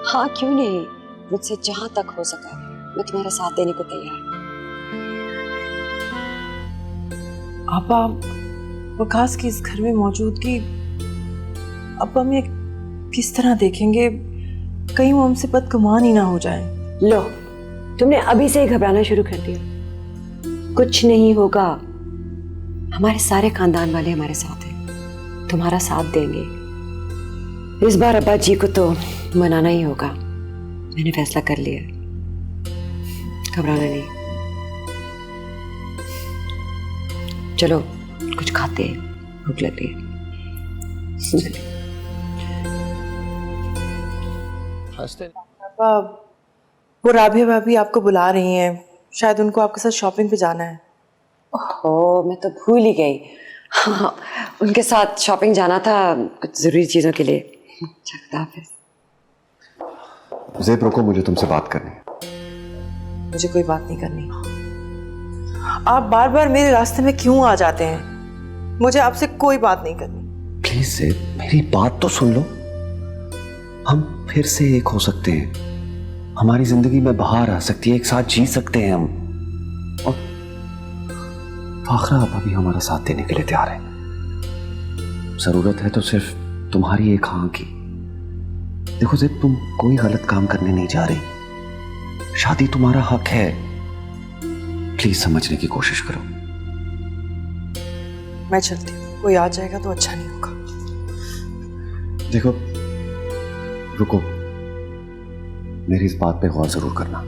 हाँ, क्यों नहीं। मुझसे जहां तक हो सका मैं तुम्हारा साथ देने को तैयार हूँ। आपा, वकास की इस घर में मौजूदगी अब हम ये किस तरह देखेंगे? कहीं वो हमसे बदगुमान ही ना हो जाए। लो, तुमने अभी से ही घबराना शुरू कर दिया। कुछ नहीं होगा। हमारे सारे खानदान वाले हमारे साथ हैं, तुम्हारा साथ देंगे। इस बार अब्बा जी को तो मनाना ही होगा। मैंने फैसला कर लिया, घबराना नहीं। चलो कुछ खाते हैं, भूख लग रही है। पापा, वो राबिया भाभी आपको बुला रही हैं। शायद उनको आपके साथ शॉपिंग पे जाना है। ओह, मैं तो भूल ही गई। हाँ, उनके साथ शॉपिंग जाना था कुछ जरूरी चीजों के लिए। ज़ेब रुको, मुझे तुमसे बात करनी है। मुझे कोई बात नहीं करनी। आप बार बार मेरे रास्ते में क्यों आ जाते हैं? मुझे आपसे कोई बात नहीं करनी। प्लीज ज़ेब, मेरी बात तो सुन लो। हम फिर से एक हो सकते हैं। हमारी जिंदगी में बहार आ सकती है, एक साथ जी सकते हैं हम। और फाखरा आपा भी हमारा साथ देने के लिए तैयार है। जरूरत है तो सिर्फ तुम्हारी एक हाँ की। देखो ज़ेब, तुम कोई गलत काम करने नहीं जा रही। शादी तुम्हारा हक है। प्लीज समझने की कोशिश करो। मैं चलती हूँ, कोई आ जाएगा तो अच्छा नहीं होगा। देखो, रुको, मेरी इस बात पे गौर जरूर करना।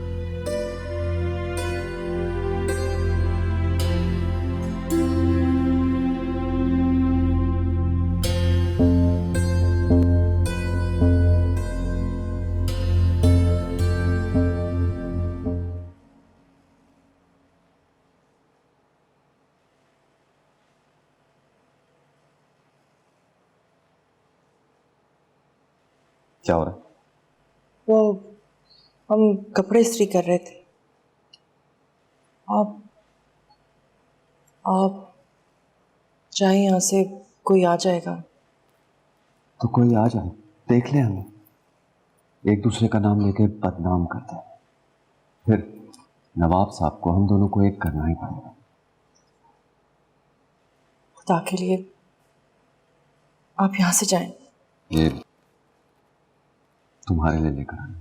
क्या हो रहा है? वो हम कपड़े इस्त्री कर रहे थे। आप चाहे यहाँ से, कोई आ जाएगा। तो कोई आ जाए, देख ले। हमें एक दूसरे का नाम लेके बदनाम करते हैं, फिर नवाब साहब को हम दोनों को एक करना ही पड़ेगा। खुदा के लिए आप यहाँ से जाएं। ये तुम्हारे लिए लेकर आए,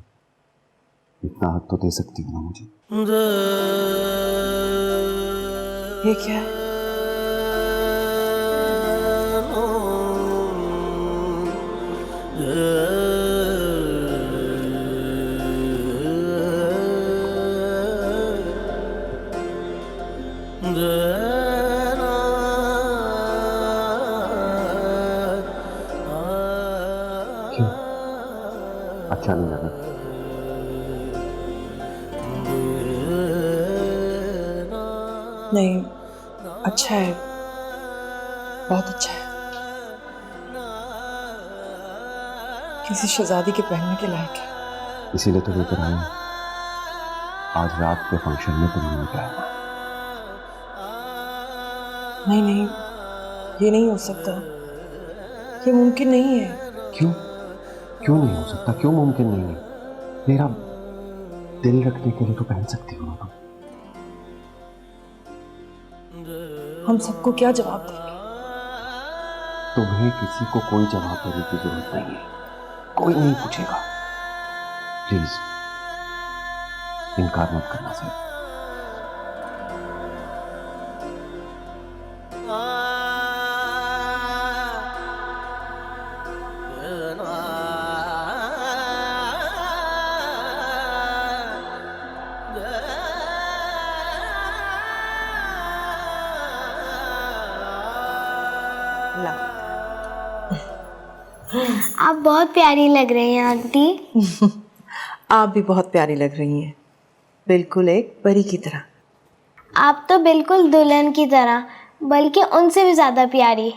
इतना हक तो दे सकती हो ना मुझे। ये क्या है? क्यों? अच्छा नहीं लगा? नहीं, अच्छा है, बहुत अच्छा है। किसी शहजादी के पहनने के लायक है। इसीलिए तो लेकर आया हूं। आज रात के फंक्शन में तुम्हें पहनना। नहीं नहीं, ये नहीं हो सकता, ये मुमकिन नहीं है। क्यों? क्यों नहीं हो सकता? क्यों मुमकिन नहीं है? मेरा दिल रखने के लिए तो पहन सकती हो ना तुम। हम सबको क्या जवाब देंगे? तुम्हें किसी को कोई जवाब देने की जरूरत नहीं है, कोई नहीं पूछेगा। प्लीज इनकार मत करना सर। आप बहुत प्यारी लग रही हैं आंटी। आप भी बहुत प्यारी लग रही हैं, बिल्कुल एक परी की तरह। आप तो बिल्कुल दुल्हन की तरह, बल्कि उनसे भी ज्यादा प्यारी।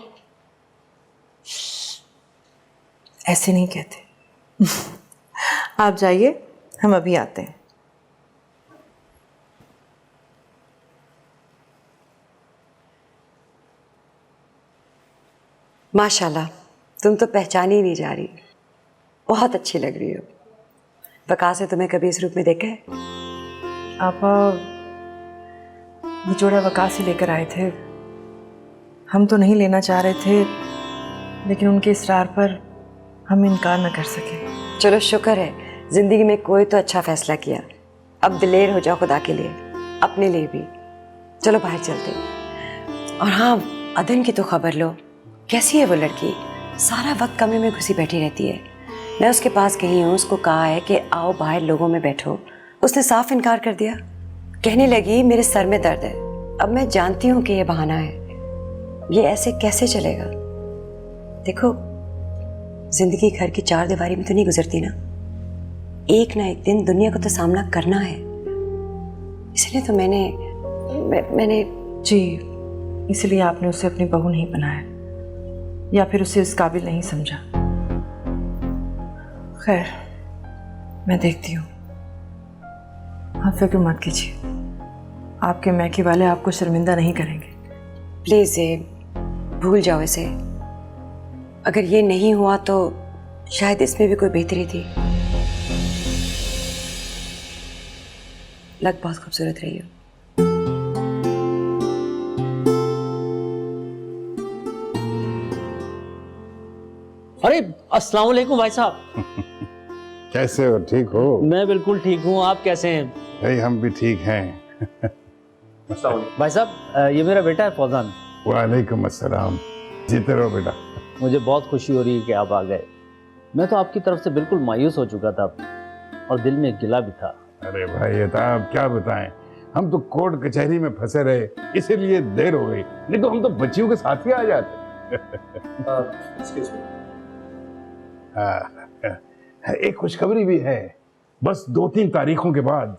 ऐसे नहीं कहते। आप जाइए, हम अभी आते हैं। माशाल्लाह, तुम तो पहचानी ही नहीं जा रही, बहुत अच्छी लग रही हो। वकास ने तुम्हें कभी इस रूप में देखा है? आपा, ये जोड़ा वकास ही लेकर आए थे। हम तो नहीं लेना चाह रहे थे, लेकिन उनके इसरार पर हम इनकार न कर सके। चलो शुक्र है, जिंदगी में कोई तो अच्छा फैसला किया। अब दिलेर हो जाओ खुदा के लिए, अपने लिए भी। चलो बाहर चलते हैं। और हाँ, अदन की तो खबर लो, कैसी है वो लड़की? सारा वक्त कमरे में घुसी बैठी रहती है। मैं उसके पास गई हूँ, उसको कहा है कि आओ बाहर लोगों में बैठो, उसने साफ इनकार कर दिया। कहने लगी मेरे सर में दर्द है। अब मैं जानती हूँ कि ये बहाना है, ये ऐसे कैसे चलेगा? देखो, जिंदगी घर की चार दीवारी में तो नहीं गुजरती ना, एक ना एक दिन दुनिया को तो सामना करना है। इसलिए तो मैंने जी, इसलिए आपने उसे अपनी बहू नहीं बनाया, या फिर उसे इस काबिल नहीं समझा। खैर, मैं देखती हूँ, आप फिक्र मत कीजिए, आपके मैके वाले आपको शर्मिंदा नहीं करेंगे। प्लीज भूल जाओ इसे। अगर ये नहीं हुआ तो शायद इसमें भी कोई बेहतरी थी। लग बहुत खूबसूरत रही हो। अरे अस्सलाम वालेकुम भाई साहब। कैसे हो? ठीक हो? मैं बिल्कुल ठीक हूँ, आप कैसे हैं? भाई हम भी ठीक हैं। भाई साहब, ये मेरा बेटा है फौजान। वालेकुम अस्सलाम। जीते रहो बेटा। मुझे बहुत खुशी हो रही है कि आप आ गए। मैं तो आपकी तरफ से बिल्कुल मायूस हो चुका था और दिल में गिला भी था। अरे भाई ये आप क्या बताएं, हम तो कोर्ट कचहरी में फंसे रहे, इसीलिए देर हो गई, नहीं तो हम तो बच्चियों के साथ ही आ जाते। एक खुशखबरी भी है, बस 2-3 तारीखों के बाद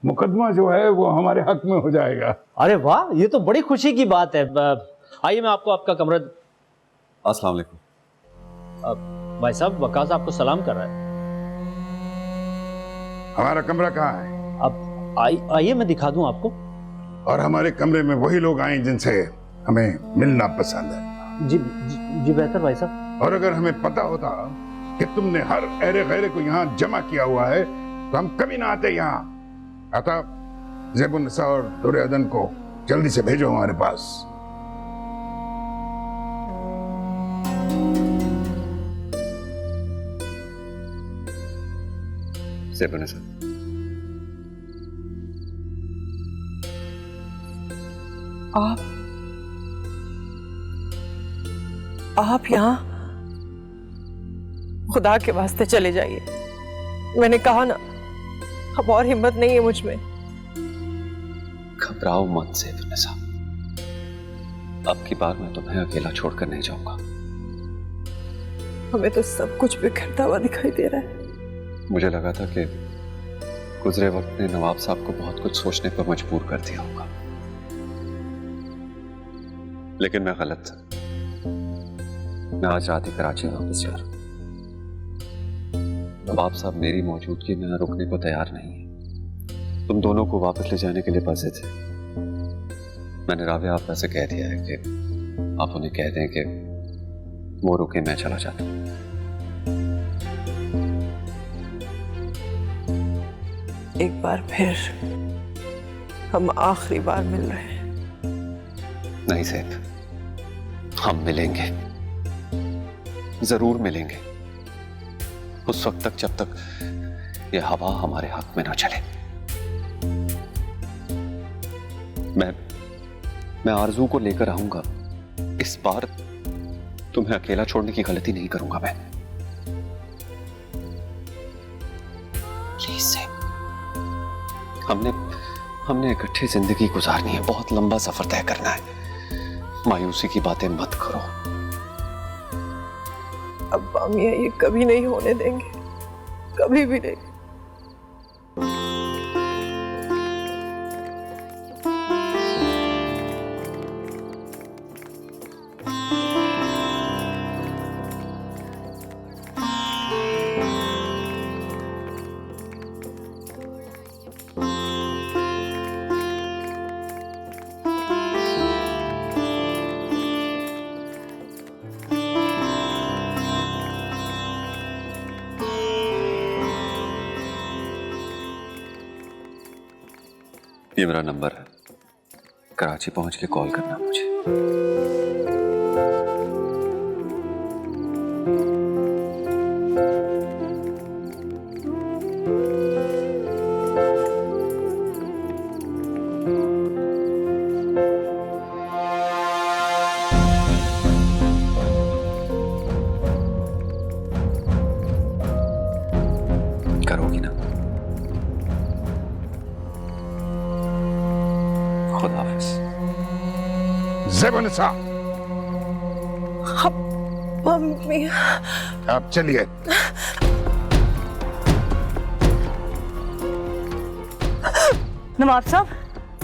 मुकदमा जो है वो हमारे हक में हो जाएगा। अरे वाह, ये तो बड़ी खुशी की बात है। आइए मैं आपको आपका कमरा। अस्सलाम वालेकुम। भाई साहब, वकास आपको सलाम कर रहा है। हमारा कमरा कहाँ है? अब आइए मैं दिखा दूं आपको। और हमारे कमरे में वही लोग आए जिनसे हमें मिलना पसंद है। जी बेहतर भाई साहब। और अगर हमें पता होता कि तुमने हर ऐरे गैरे को यहाँ जमा किया हुआ है तो हम कभी ना आते यहाँ। अतः ज़ेबुन्निसा और दुर्योधन को जल्दी से भेजो हमारे पास। ज़ेबुन्निसा, आप यहाँ? खुदा के वास्ते चले जाइए। मैंने कहा ना, अब और हिम्मत नहीं है मुझ में। घबराओ मत ज़ेबुन्निसा, अब की बार मैं तुम्हें अकेला छोड़कर नहीं जाऊंगा। हमें तो सब कुछ बिखरता हुआ दिखाई दे रहा है। मुझे लगा था कि गुजरे वक्त ने नवाब साहब को बहुत कुछ सोचने पर मजबूर कर दिया होगा, लेकिन मैं गलत था। मैं आज रात ही कराची वापस जा रहा हूं। नवाब साहब मेरी मौजूदगी में रुकने को तैयार नहीं है। तुम दोनों को वापस ले जाने के लिए बसे थे। मैंने राबिया आप से कह दिया है कि आप उन्हें कह दें कि वो रुके, मैं चला जाता हूं। एक बार फिर हम आखिरी बार मिल रहे हैं। नहीं ज़ेब, हम मिलेंगे, जरूर मिलेंगे, उस वक्त तक जब तक ये हवा हमारे हक में ना चले। मैं आरजू को लेकर आऊंगा। इस बार तुम्हें अकेला छोड़ने की गलती नहीं करूंगा मैं। प्लीज ज़ेब, हमने इकट्ठे जिंदगी गुजारनी है, बहुत लंबा सफर तय करना है। मायूसी की बातें मत करो। अब्बा मियां ये कभी नहीं होने देंगे, कभी भी नहीं। ये मेरा नंबर है, कराची पहुंच के कॉल करना मुझे। करोगी ना? खुदा हाफिज़। ज़ेबुन्निसा, मम्मी, आप चलिए। नवाब साहब,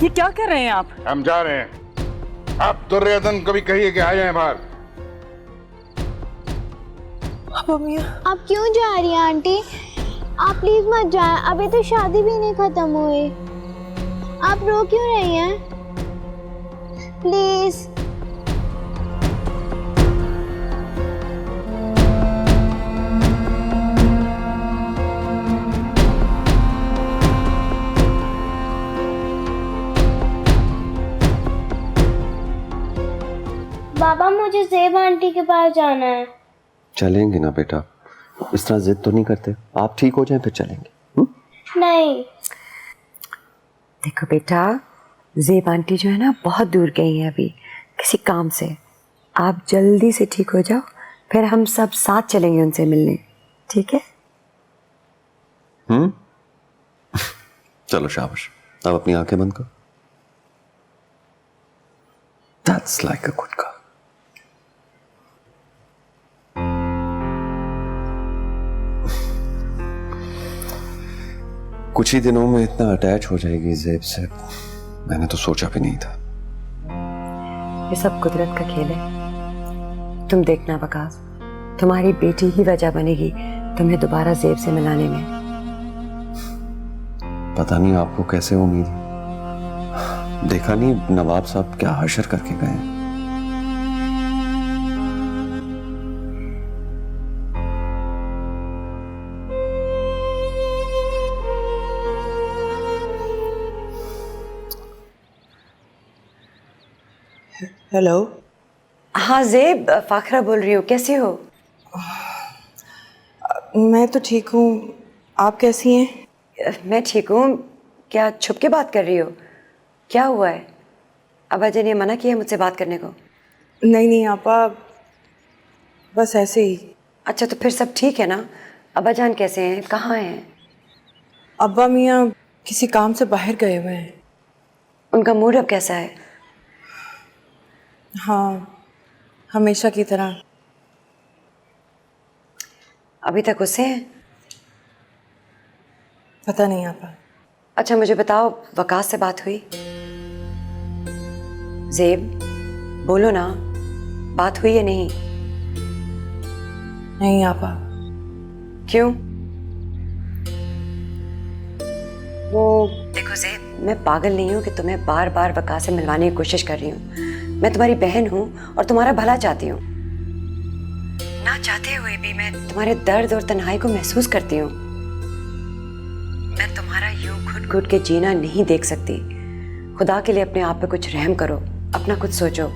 ये क्या कर रहे हैं आप? हम जा रहे हैं। आप दुर्योधन को भी कहिए कि आ जाए बाहर। आप क्यों जा रही हैं आंटी? आप प्लीज मत जाएं, अभी तो शादी भी नहीं खत्म हुई। आप रो क्यों रही हैं? प्लीज। बाबा, मुझे ज़ेब आंटी के पास जाना है। चलेंगे ना बेटा, इस तरह जिद तो नहीं करते। आप ठीक हो जाएं फिर चलेंगे। नहीं। देखो बेटा, ज़ेब आंटी जो है ना बहुत दूर गई है अभी किसी काम से। आप जल्दी से ठीक हो जाओ, फिर हम सब साथ चलेंगे उनसे मिलने, ठीक है? चलो शाबाश, अब अपनी आंखें बंद करो। That's like a good girl. कुछ ही दिनों में इतना अटैच हो जाएगी ज़ेब से, मैंने तो सोचा भी नहीं था। ये सब कुदरत का खेल है। तुम देखना वकास, तुम्हारी बेटी ही वजह बनेगी तुम्हें दोबारा ज़ेब से मिलाने में। पता नहीं आपको कैसे उम्मीद है। देखा नहीं नवाब साहब क्या हशर करके गए हैं। हेलो। हाँ ज़ेब, फाखरा बोल रही हूँ, कैसी हो? मैं तो ठीक हूँ, आप कैसी हैं? मैं ठीक हूँ। क्या छुप के बात कर रही हो? क्या हुआ है? अब्बा जी ने मना किया मुझसे बात करने को? नहीं आपा, बस ऐसे ही। अच्छा तो फिर सब ठीक है ना? अब्बा जान कैसे हैं, कहाँ हैं? अब्बा मियाँ किसी काम से बाहर गए हुए हैं। उनका मूड अब कैसा है? हाँ, हमेशा की तरह। अभी तक उससे हैं? पता नहीं आपा। अच्छा मुझे बताओ, वकास से बात हुई? ज़ेब बोलो ना, बात हुई या नहीं? नहीं आपा। क्यों? वो देखो ज़ेब, मैं पागल नहीं हूँ कि तुम्हें बार बार वकास से मिलवाने की कोशिश कर रही हूँ। मैं तुम्हारी बहन हूँ और तुम्हारा भला चाहती हूँ। ना चाहते हुए भी मैं तुम्हारे दर्द और तन्हाई को महसूस करती हूँ। मैं तुम्हारा यूं घुट-घुट के जीना नहीं देख सकती। खुदा के लिए अपने आप पे कुछ रहम करो, अपना कुछ सोचो।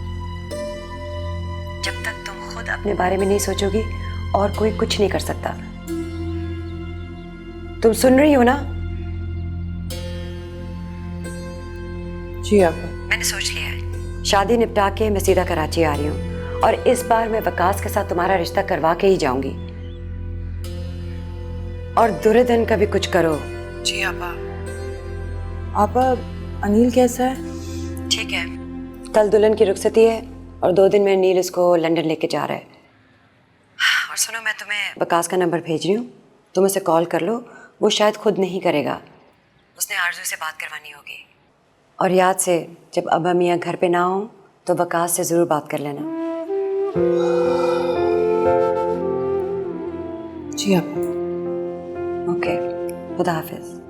जब तक तुम खुद अपने बारे में नहीं सोचोगी और कोई कुछ नहीं कर सकता। तुम सुन रही हो ना? जी आपा। मैंने सोच लिया है, शादी निपटा के मैं सीधा कराची आ रही हूँ और इस बार मैं वकास के साथ तुम्हारा रिश्ता करवा के ही जाऊंगी। और दुर्योधन का भी कुछ करो। जी आपा। आपा, अनिल कैसा है? ठीक है, कल दुल्हन की रुखसती है और 2 दिन में अनिल इसको लंदन लेके जा रहा है। और सुनो, मैं तुम्हें वकास का नंबर भेज रही हूँ, तुम उसे कॉल कर लो। वो शायद खुद नहीं करेगा, उसने आरजू से बात करवानी होगी। और याद से जब अब्बा मियाँ घर पे ना हो तो वकास से ज़रूर बात कर लेना। जी आपा। ओके, खुदा हाफिज़।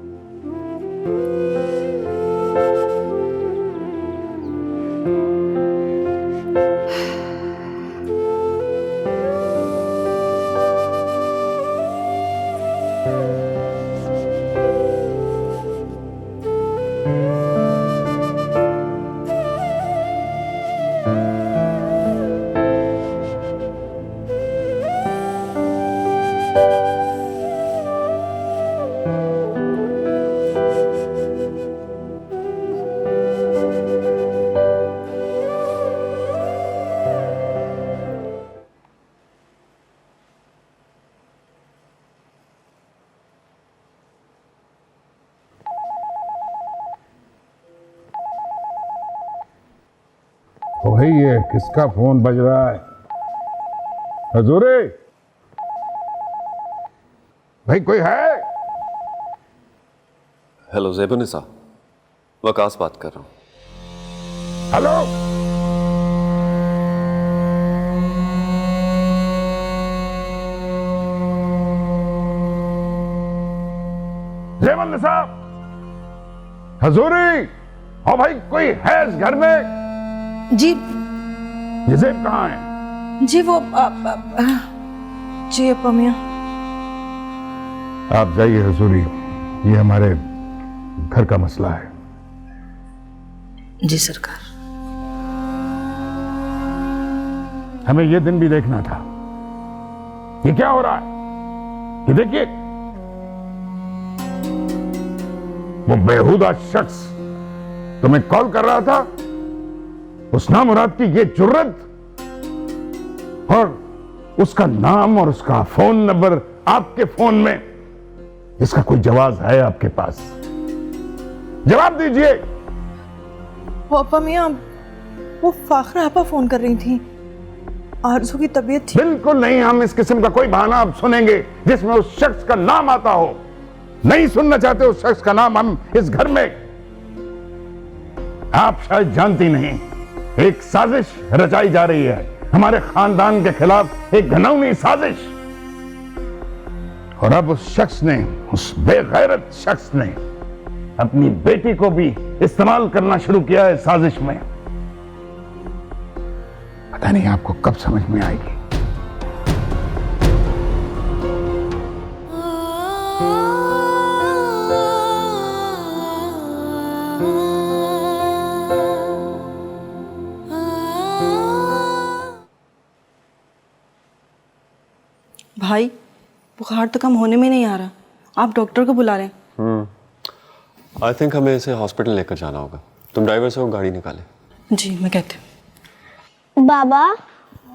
तो भाई ये किसका फोन बज रहा है? हजूरे भाई, कोई है? हेलो ज़ेबुनिसा, वकास बात कर रहा हूँ। हेलो, ज़ेबुनिसा, हजूरी, ओ भाई कोई है इस घर में? जी। ये ज़ेब कहाँ है? जी वो जी अपा मियाँ। आप जाइए हजूरी, ये हमारे घर का मसला है। जी सरकार। हमें ये दिन भी देखना था। ये क्या हो रहा है? ये देखिए, वो बेहुदा शख्स तुम्हें कॉल कर रहा था, उस नामुराद की ये जुर्रत, और उसका नाम और उसका फोन नंबर आपके फोन में। इसका कोई जवाब है आपके पास? जवाब दीजिए। वो अपा मियाँ, वो फाखरा आपा फोन कर रही थी, आरज़ू की तबीयत ठीक। बिल्कुल नहीं, हम इस किस्म का कोई बहाना आप सुनेंगे जिसमें उस शख्स का नाम आता हो। नहीं सुनना चाहते उस शख्स का नाम हम इस घर में। आप शायद जानती नहीं, एक साजिश रचाई जा रही है हमारे खानदान के खिलाफ, एक घिनौनी साजिश। और अब उस शख्स ने, उस बेगैरत शख्स ने अपनी बेटी को भी इस्तेमाल करना शुरू किया है साजिश में। पता नहीं आपको कब समझ में आएगी। भाई बुखार तो कम होने में नहीं आ रहा, आप डॉक्टर को बुला रहे हैं। आई थिंक हमें इसे हॉस्पिटल लेकर जाना होगा। तुम ड्राइवर से वो गाड़ी निकाले। जी मैं कहती हूँ। बाबा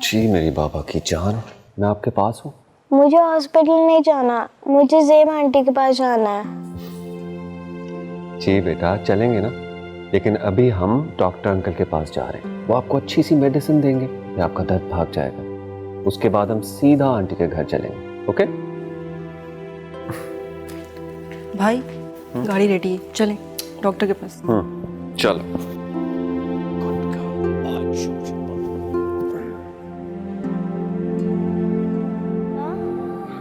जी मेरी बाबा की जान, मैं आपके पास हूँ। मुझे हॉस्पिटल नहीं जाना, मुझे ज़ेब आंटी के पास जाना है। जी बेटा चलेंगे ना, लेकिन अभी हम डॉक्टर अंकल के पास जा रहे हैं। वो आपको अच्छी सी मेडिसिन देंगे, फिर आपका दर्द भाग जाएगा। उसके बाद हम सीधा आंटी के घर चलेंगे। ओके भाई गाड़ी रेडी है, चलें डॉक्टर के पास। चलो।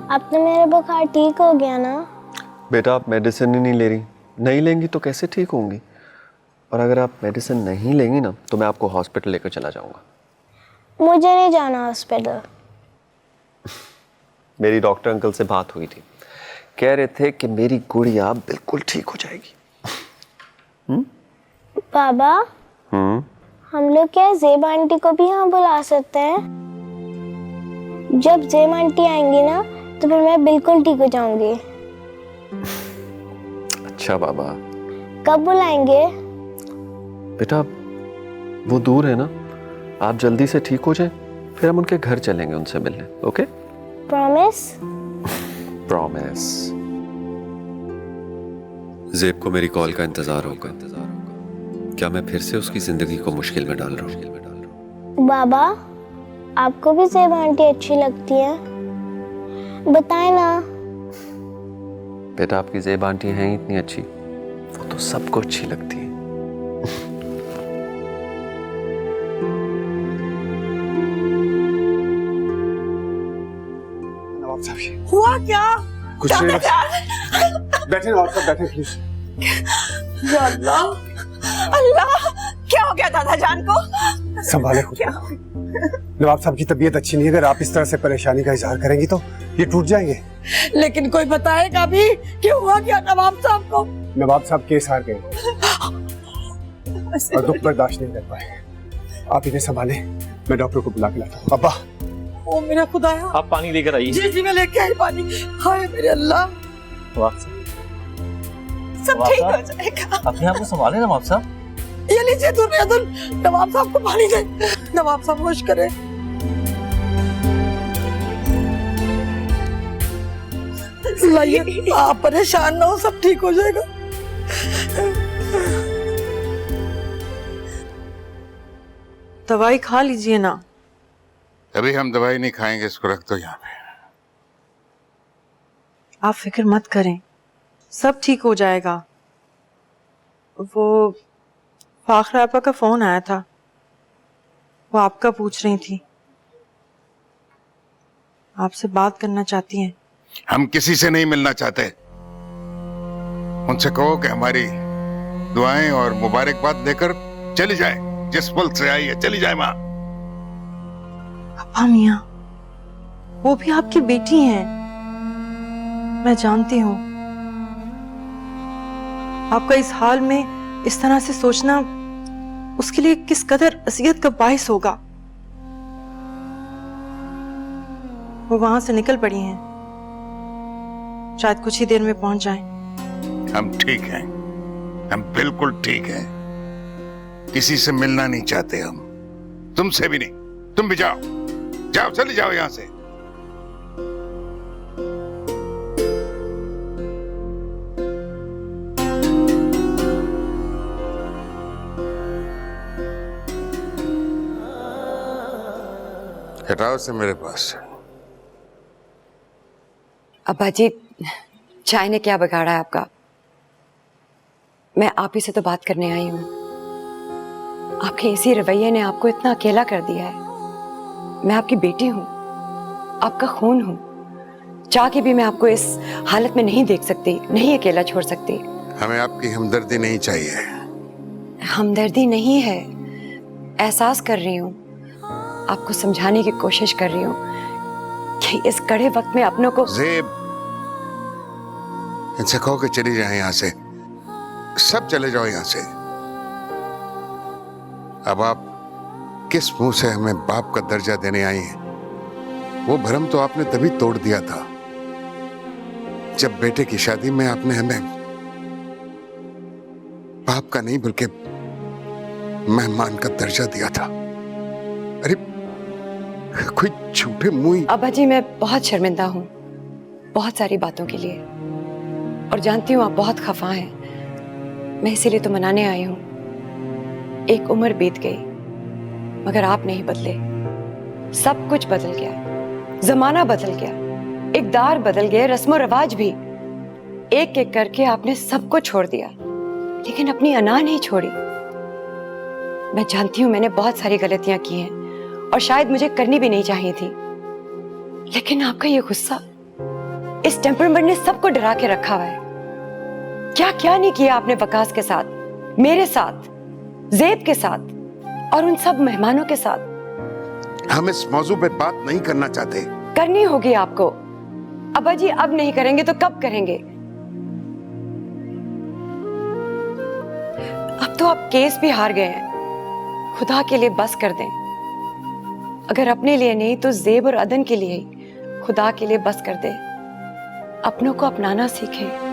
अब तो मेरा बुखार ठीक हो गया ना? बेटा आप मेडिसिन ही नहीं ले रही, नहीं लेंगी तो कैसे ठीक होंगी? और अगर आप मेडिसिन नहीं लेंगी ना तो मैं आपको हॉस्पिटल लेकर चला जाऊंगा। मुझे नहीं जाना हॉस्पिटल। मेरी डॉक्टर अंकल से बात हुई थी, कह रहे थे कि मेरी गुड़िया बिल्कुल ठीक हो जाएगी। बाबा हम लोग क्या ज़ेब आंटी को भी यहाँ बुला सकते हैं? जब ज़ेब आंटी आएंगी ना तो फिर मैं बिल्कुल ठीक हो जाऊंगी। अच्छा बाबा। कब बुलाएंगे? बेटा वो दूर है ना, आप जल्दी से ठीक हो जाए फिर हम उनके घर चलेंगे उनसे मिलने। Okay promise? प्रॉमिस। ज़ेब को मेरी कॉल का इंतजार होगा। क्या मैं फिर से उसकी जिंदगी को मुश्किल में डाल रहा हूँ? बाबा आपको भी ज़ेब आंटी अच्छी लगती है? बताए ना। बेटा आपकी ज़ेब आंटी हैं इतनी अच्छी, वो तो सबको अच्छी लगती है। हुआ क्या? कुछ नहीं, बैठे नवाब साहब, बैठे प्लीज। या अल्लाह, अल्लाह क्या हो गया दादा जान को? संभाले खुद। नवाब साहब की तबीयत अच्छी नहीं है, अगर आप इस तरह से परेशानी का इजहार करेंगी तो ये टूट जाएंगे। लेकिन कोई बताएगा भी कि हुआ क्या नवाब साहब को? नवाब साहब केस हार गए और दुख बर्दाश्त नहीं कर पाए। आप इन्हें संभाले, मैं डॉक्टर को बुला के लाता हूँ। अब्बा ओ मेरा खुदाया, आप पानी लेकर आइए। जी जी मैं लेके आई पानी। हाय मेरे अल्लाह, सब ठीक हो जाएगा। अपने आप को संभाले नवाब साहब। ये लीजिए दुनियादुल, नवाब साहब को पानी दे, नवाब साहब होश करे। लाइए, आप परेशान ना हो, सब ठीक हो जाएगा। दवाई खा लीजिए ना। अभी हम दवाई नहीं खाएंगे, इसको रख दो यहाँ पे। आप फिक्र मत करें, सब ठीक हो जाएगा। वो फाखरा आपा का फोन आया था, वो आपका पूछ रही थी, आपसे बात करना चाहती हैं। हम किसी से नहीं मिलना चाहते। उनसे कहो कि हमारी दुआएं और मुबारकबाद देकर चली जाए। जिस मुल्क से आई है चली जाए माँ। अब्बा मियाँ, वो भी आपकी बेटी हैं, मैं जानती हूँ। आपका इस हाल में इस तरह से सोचना उसके लिए किस कदर असियत का बाइस होगा। वो वहां से निकल पड़ी हैं, शायद कुछ ही देर में पहुंच जाएं। हम ठीक हैं, हम बिल्कुल ठीक हैं। किसी से मिलना नहीं चाहते हम, तुमसे भी नहीं। तुम भी जाओ, जाओ, चले जाओ यहां से। हटाओ से मेरे पास से। अब्बा जी, चाय ने क्या बिगाड़ा है आपका? मैं आप ही से तो बात करने आई हूँ। आपके इसी रवैये ने आपको इतना अकेला कर दिया है। मैं आपकी बेटी हूँ, आपका खून हूँ। चाह के भी मैं आपको इस हालत में नहीं देख सकती, नहीं अकेला छोड़ सकती। हमें आपकी हमदर्दी नहीं चाहिए। हमदर्दी नहीं है, एहसास कर रही हूँ, आपको समझाने की कोशिश कर रही हूँ कि इस कड़े वक्त में अपनों को। ज़ेब, इनसे कहो कि चली जाए यहाँ से, सब चले जाओ यहाँ से। अब आप किस मुंह से हमें बाप का दर्जा देने आई हैं? वो भरम तो आपने तभी तोड़ दिया था जब बेटे की शादी में आपने हमें बाप का नहीं बल्कि मेहमान का दर्जा दिया था। अरे कोई झूठे मुंह। अब्बा जी, मैं बहुत शर्मिंदा हूँ बहुत सारी बातों के लिए, और जानती हूँ आप बहुत खफा हैं। मैं इसीलिए तो मनाने आई हूँ। एक उम्र बीत गई मगर आप नहीं बदले। सब कुछ बदल गया, जमाना बदल गया, इक़दार बदल गए, रस्म और रिवाज भी। एक एक करके आपने सबको छोड़ दिया, लेकिन अपनी अना नहीं छोड़ी। मैं जानती हूँ मैंने बहुत सारी गलतियां की हैं और शायद मुझे करनी भी नहीं चाहिए थी, लेकिन आपका ये गुस्सा, इस टेम्परमेंट ने सबको डरा के रखा हुआ है। क्या क्या नहीं किया आपने वकास के साथ, मेरे साथ, ज़ेब के साथ और उन सब मेहमानों के साथ। हम इस मौजू पे बात नहीं करना चाहते। करनी होगी आपको। अब्बा जी, अब नहीं करेंगे तो कब करेंगे? अब तो आप केस भी हार गए हैं। खुदा के लिए बस कर दें। अगर अपने लिए नहीं तो ज़ेब और अदन के लिए ही खुदा के लिए बस कर दे। अपनों को अपनाना सीखें।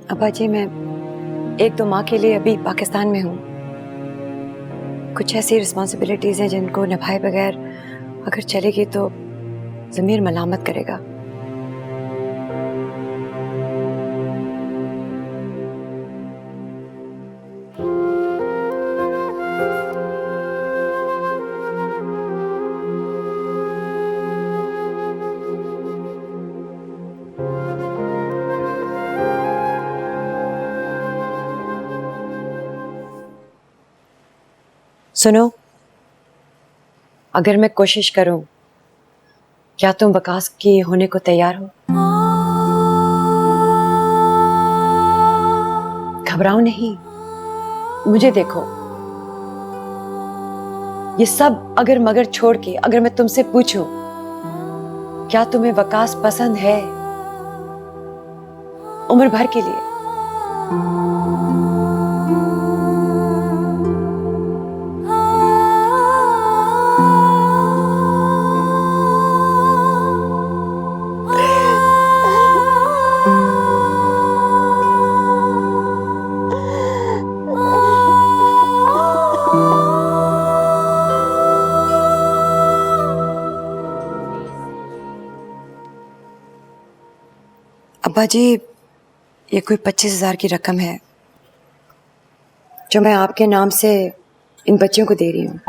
अब्बा जी, मैं एक दो माह के लिए अभी पाकिस्तान में हूँ। कुछ ऐसी रिस्पॉन्सिबिलिटीज हैं जिनको निभाए बगैर अगर चलेगी तो ज़मीर मलामत करेगा। सुनो, अगर मैं कोशिश करूं, क्या तुम वकास की होने को तैयार हो? घबराओ नहीं, मुझे देखो। ये सब अगर मगर छोड़ के अगर मैं तुमसे पूछूं, क्या तुम्हें वकास पसंद है उम्र भर के लिए? अब्बा जी, ये कोई 25,000 की रकम है जो मैं आपके नाम से इन बच्चों को दे रही हूँ।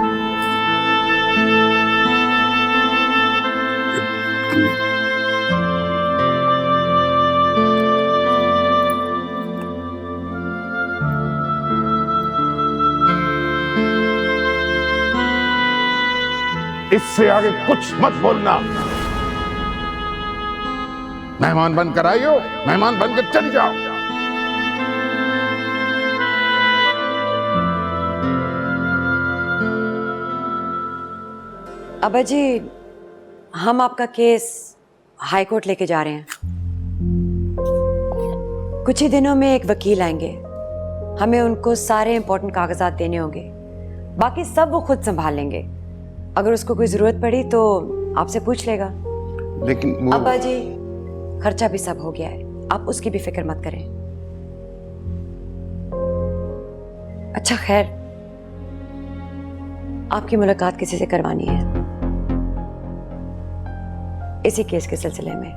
इससे आगे कुछ मत बोलना। मेहमान बनकर आई हो, मेहमान बनकर चली जाओ। अब्बा जी, हम आपका केस हाई कोर्ट लेके जा रहे हैं। कुछ ही दिनों में एक वकील आएंगे। हमें उनको सारे इंपॉर्टेंट कागजात देने होंगे, बाकी सब वो खुद संभाल लेंगे। अगर उसको कोई जरूरत पड़ी तो आपसे पूछ लेगा। लेकिन वो... अब्बा जी, खर्चा भी सब हो गया है, आप उसकी भी फिक्र मत करें। अच्छा खैर, आपकी मुलाकात किसी से करवानी है इसी केस के सिलसिले में।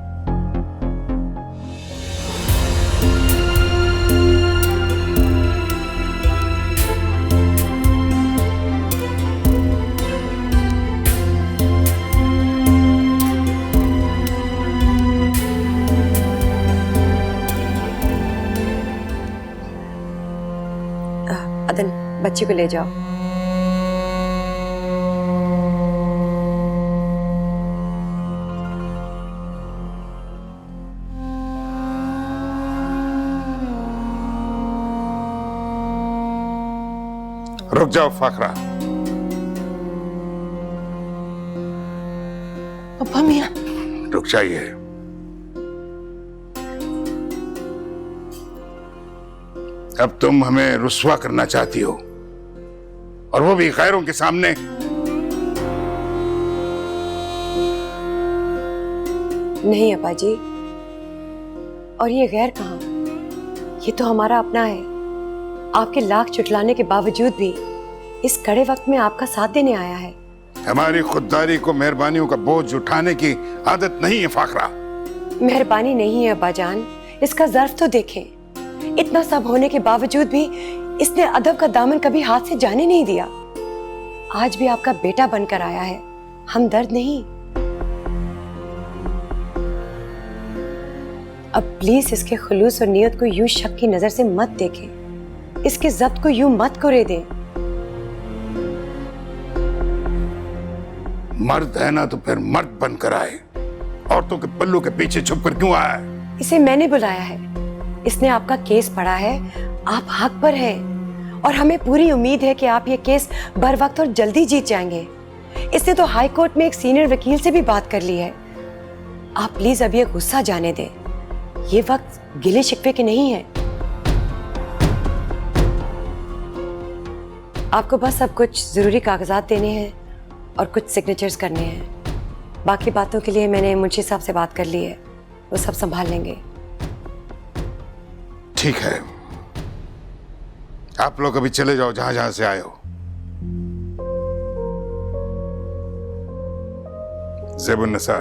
बच्ची को ले जाओ। रुक जाओ फाखरा। अब्बा मियाँ, रुक जाइए। अब तुम हमें रुस्वा करना चाहती हो, और वो भी गैरों के सामने। नहीं अब्बा जी, और ये गैर कहाँ, ये तो हमारा अपना है। आपके लाख चुटलाने के बावजूद भी इस कड़े वक्त में आपका साथ देने आया है। हमारी खुददारी को मेहरबानियों का बोझ उठाने की आदत नहीं है फाखरा। मेहरबानी नहीं है अब्बा जान, इसका ज़र्फ तो देखें। इतना सब होने के बावजूद भी इसने अदब का दामन कभी हाथ से जाने नहीं दिया। आज भी आपका बेटा बनकर आया है, हमदर्द नहीं। अब प्लीज इसके खुलूस और नियत को यूं शक की नजर से मत देखें, इसके जब्त को यूं मत कुरे दें। मर्द है ना तो फिर मर्द बनकर आए, औरतों के पल्लू के पीछे छुपकर क्यों आया है? इसे मैंने बुलाया है, इसने आपका केस पढ़ा है, आप हक पर हैं और हमें पूरी उम्मीद है कि आप ये केस बर वक्त और जल्दी जीत जाएंगे। इसने तो हाई कोर्ट में एक सीनियर वकील से भी बात कर ली है। आप प्लीज अब ये गुस्सा जाने दें, ये वक्त गिले शिकवे के नहीं है। आपको बस अब कुछ जरूरी कागजात देने हैं और कुछ सिग्नेचर्स करने हैं। बाकी बातों के लिए मैंने मुंशी साहब से बात कर ली है, वो सब संभाल लेंगे। ठीक है, आप लोग अभी चले जाओ जहां जहां से आए हो। ज़ेबुन्निसा,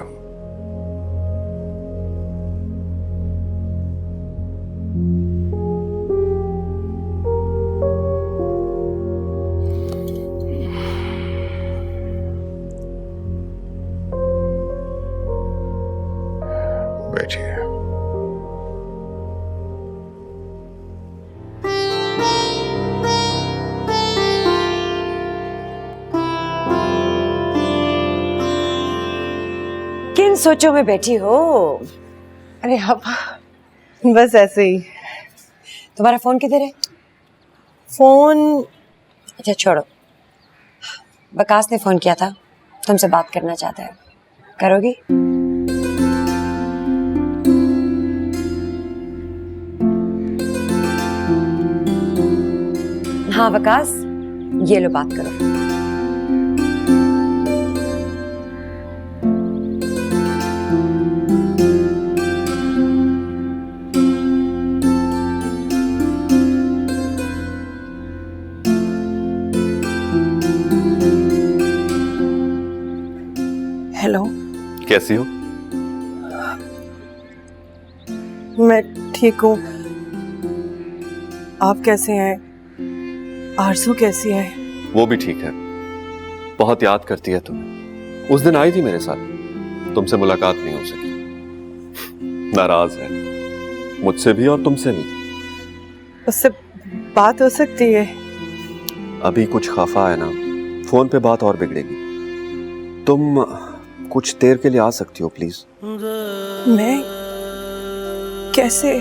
बैठिए। किन सोचों में बैठी हो? अरे अब बस ऐसे ही। तुम्हारा फोन किधर है? फोन अच्छा छोड़ो, बकास ने फोन किया था, तुमसे बात करना चाहता है, करोगी? हाँ वकास, ये लो बात करो। हेलो, कैसी हो? मैं ठीक हूँ। आप कैसे हैं? आरज़ू कैसी है? वो भी ठीक है, बहुत याद करती है तुम्हें। उस दिन आई थी मेरे साथ, तुमसे मुलाकात नहीं हो सकी। नाराज है मुझसे भी और तुमसे भी। उससे बात हो सकती है? अभी कुछ खफा है ना, फोन पे बात और बिगड़ेगी। तुम कुछ देर के लिए आ सकती हो प्लीज? मैं कैसे?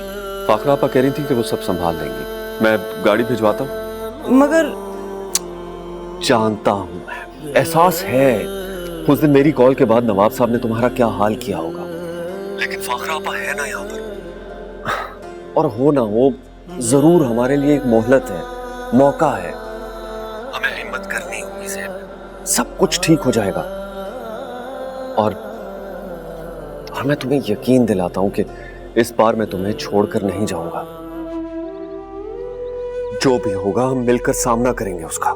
फाखरा आपा कह रही थी कि वो सब संभाल लेंगी, मैं गाड़ी भिजवाता हूँ। मगर जानता हूँ मैं, एहसास है उस दिन मेरी कॉल के बाद नवाब साहब ने तुम्हारा क्या हाल किया होगा, लेकिन फाखरा आपा है ना यहाँ पर, और हो ना हो जरूर हमारे लिए एक मोहलत है, मौका है। हमें हिम्मत करनी होगी से, सब कुछ ठीक हो जाएगा। और मैं तुम्हें यकीन दिलाता हूं कि इस बार मैं तुम्हें छोड़कर नहीं जाऊंगा। जो भी होगा हम मिलकर सामना करेंगे उसका।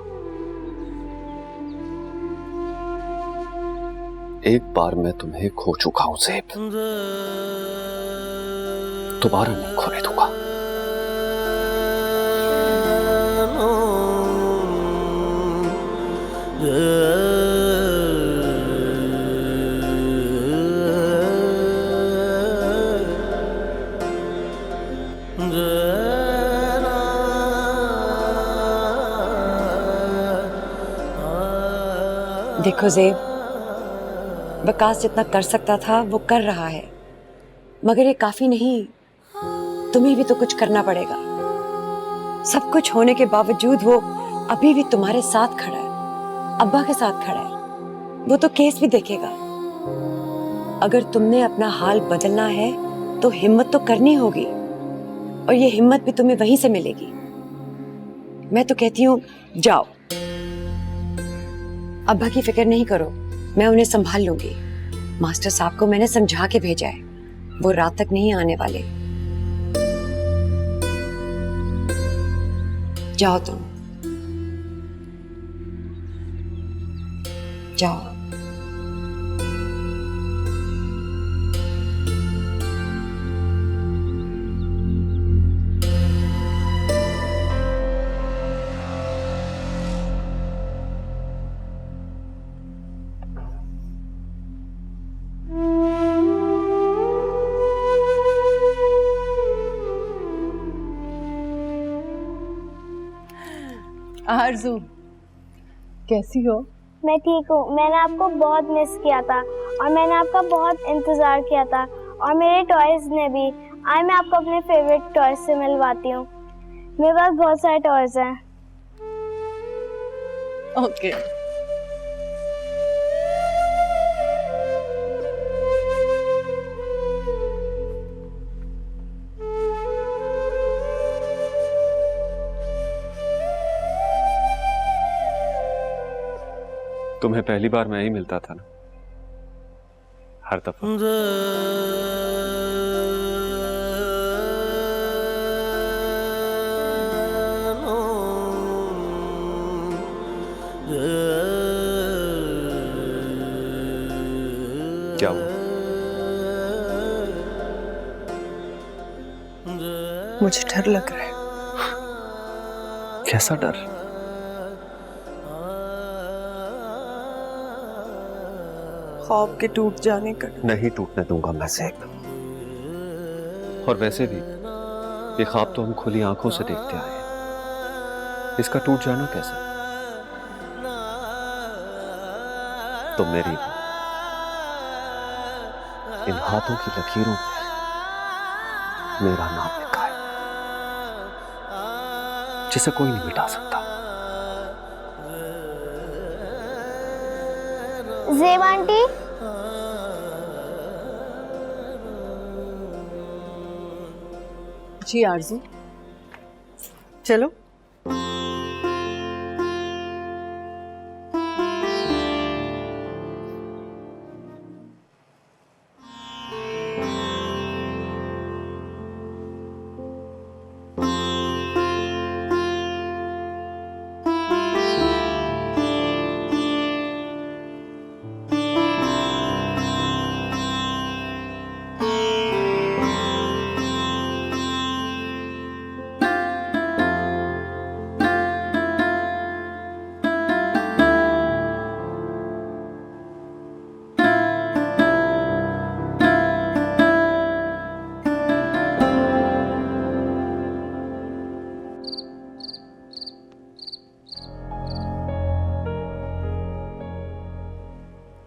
एक बार मैं तुम्हें खो चुका हूं ज़ेब, दोबारा नहीं खोने दूंगा। देखो ज़ेब, वकास जितना कर सकता था वो कर रहा है, मगर ये काफी नहीं, तुम्हें भी तो कुछ करना पड़ेगा। सब कुछ होने के बावजूद वो अभी भी तुम्हारे साथ खड़ा है, अब्बा के साथ खड़ा है। वो तो केस भी देखेगा। अगर तुमने अपना हाल बदलना है तो हिम्मत तो करनी होगी, और ये हिम्मत भी तुम्हें वहीं से मिलेगी। मैं तो कहती हूँ जाओ, अब्बा की फिक्र नहीं करो, मैं उन्हें संभाल लूंगी। मास्टर साहब को मैंने समझा के भेजा है, वो रात तक नहीं आने वाले। जाओ तुम, जाओ। आरज़ू, कैसी हो? मैं ठीक हूँ। मैंने आपको बहुत मिस किया था और मैंने आपका बहुत इंतज़ार किया था, और मेरे टॉयज़ ने भी। आज मैं आपको अपने फेवरेट टॉयज़ से मिलवाती हूँ। मेरे पास बहुत सारे टॉयज़ हैं। ओके। तुम्हें पहली बार मैं ही मिलता था ना, हर दफा। क्या हुआ? मुझे डर लग रहा है। कैसा डर? ख्वाब के टूट जाने का। नहीं टूटने दूंगा मैं ज़ेब। और वैसे भी ये ख्वाब तो हम खुली आंखों से देखते आए हैं, इसका टूट जाना कैसे? तुम मेरी हो, इन हाथों की लकीरों पे मेरा नाम लिखा है, जिसे कोई नहीं मिटा सकता। ज़ेब आंटी, जी आरज़ू, चलो।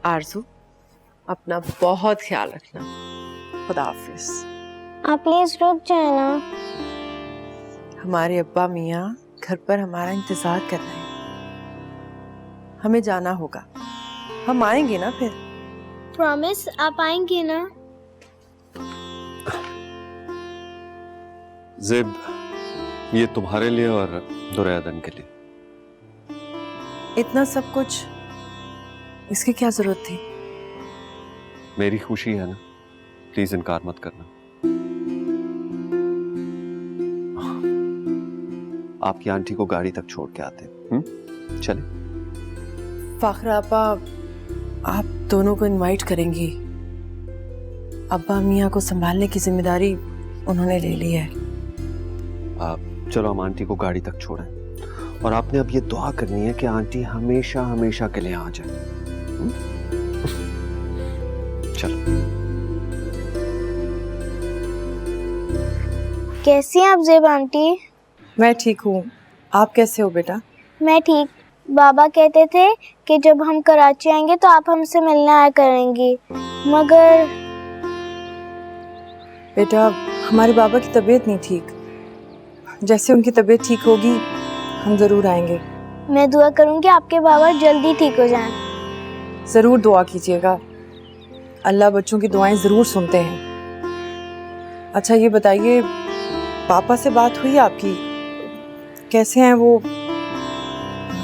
आरज़ू, अपना बहुत ख्याल रखना। खुदा हाफिज। आप प्लीज रुक जाए ना। हमारे अब्बा मियाँ घर पर हमारा इंतजार कर रहे हैं। हमें जाना होगा, हम आएंगे ना फिर। प्रॉमिस आप आएंगे ना? ज़ेब, ये तुम्हारे लिए और दुर्योधन के लिए। इतना सब कुछ इसकी क्या जरूरत थी? मेरी खुशी है ना, प्लीज इनकार मत करना। आपकी आंटी को गाड़ी तक छोड़ के आते हैं। चले। फाखरा अब्बा, आप दोनों को इनवाइट करेंगी। अब्बा मियाँ को संभालने की जिम्मेदारी उन्होंने ले ली है। चलो हम आंटी को गाड़ी तक छोड़ें, और आपने अब ये दुआ करनी है कि आंटी हमेशा हमेशा के लिए आ जाए। चलो। कैसी हैं आप ज़ेब आंटी? मैं ठीक हूँ, आप कैसे हो बेटा? मैं ठीक। बाबा कहते थे कि जब हम कराची आएंगे तो आप हमसे मिलने आया करेंगी, मगर बेटा हमारे बाबा की तबीयत नहीं ठीक। जैसे उनकी तबीयत ठीक होगी हम ज़रूर आएंगे। मैं दुआ करूंगी आपके बाबा जल्दी ठीक हो जाएं। ज़रूर दुआ कीजिएगा, अल्लाह बच्चों की दुआएं ज़रूर सुनते हैं। अच्छा ये बताइए, पापा से बात हुई आपकी? कैसे हैं वो?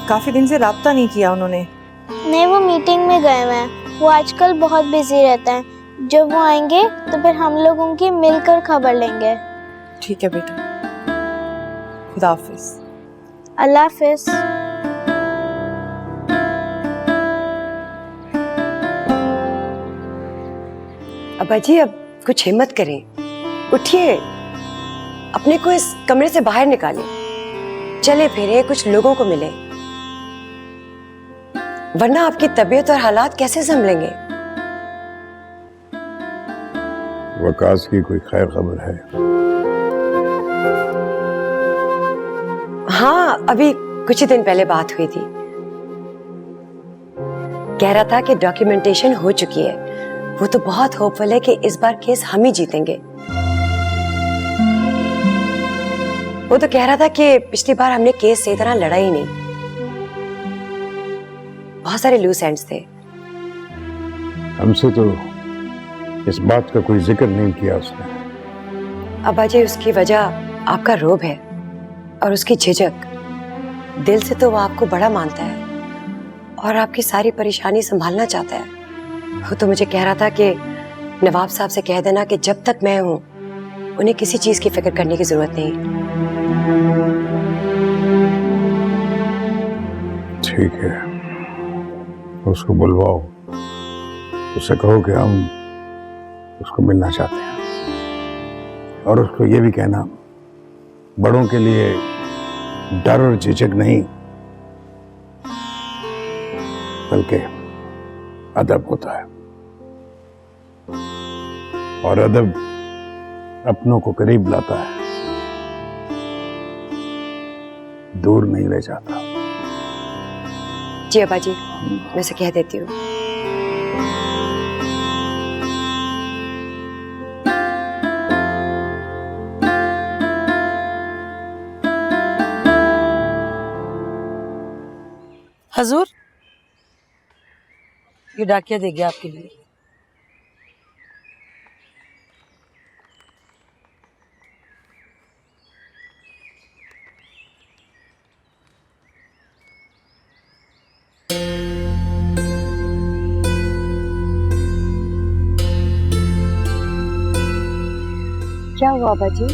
काफ़ी दिन से राब्ता नहीं किया उन्होंने। नहीं, वो मीटिंग में गए हुए हैं। वो आजकल बहुत बिजी रहते हैं। जब वो आएंगे तो फिर हम लोग उनकी मिलकर खबर लेंगे। ठीक है बेटा, खुदा हाफिज। अल्लाह हाफिज। अब्बा जी अब कुछ हिम्मत करें, उठिए, अपने को इस कमरे से बाहर निकालें, चले फिरे, कुछ लोगों को मिले, वरना आपकी तबीयत और हालात कैसे संभलेंगे? वकास की कोई खैर खबर है? हाँ, अभी कुछ ही दिन पहले बात हुई थी। कह रहा था कि डॉक्यूमेंटेशन हो चुकी है, वो तो बहुत होपफुल है कि इस बार केस हम ही जीतेंगे। वो तो कह रहा था कि पिछली बार हमने केस सही तरह लड़ा ही नहीं, बहुत सारे लूज एंड्स थे। हमसे तो इस बात का कोई जिक्र नहीं किया उसने। अब्बा जी उसकी वजह आपका रोब है और उसकी झिझक। दिल से तो वो आपको बड़ा मानता है और आपकी सारी परेशानी संभालना चाहता है। वो तो मुझे कह रहा था कि नवाब साहब से कह देना कि जब तक मैं हूं उन्हें किसी चीज की फिक्र करने की जरूरत नहीं। ठीक है, उसको बुलवाओ, उससे कहो कि हम उसको मिलना चाहते हैं और उसको ये भी कहना, बड़ों के लिए डर और झिझक नहीं बल्कि अदब होता है और अदब अपनों को करीब लाता है, दूर नहीं ले जाता। जी अब्बा जी, मैं उसे कह देती हूँ। हजूर, ये डाकिया दे गया आपके लिए। क्या हुआ अब्बा जी?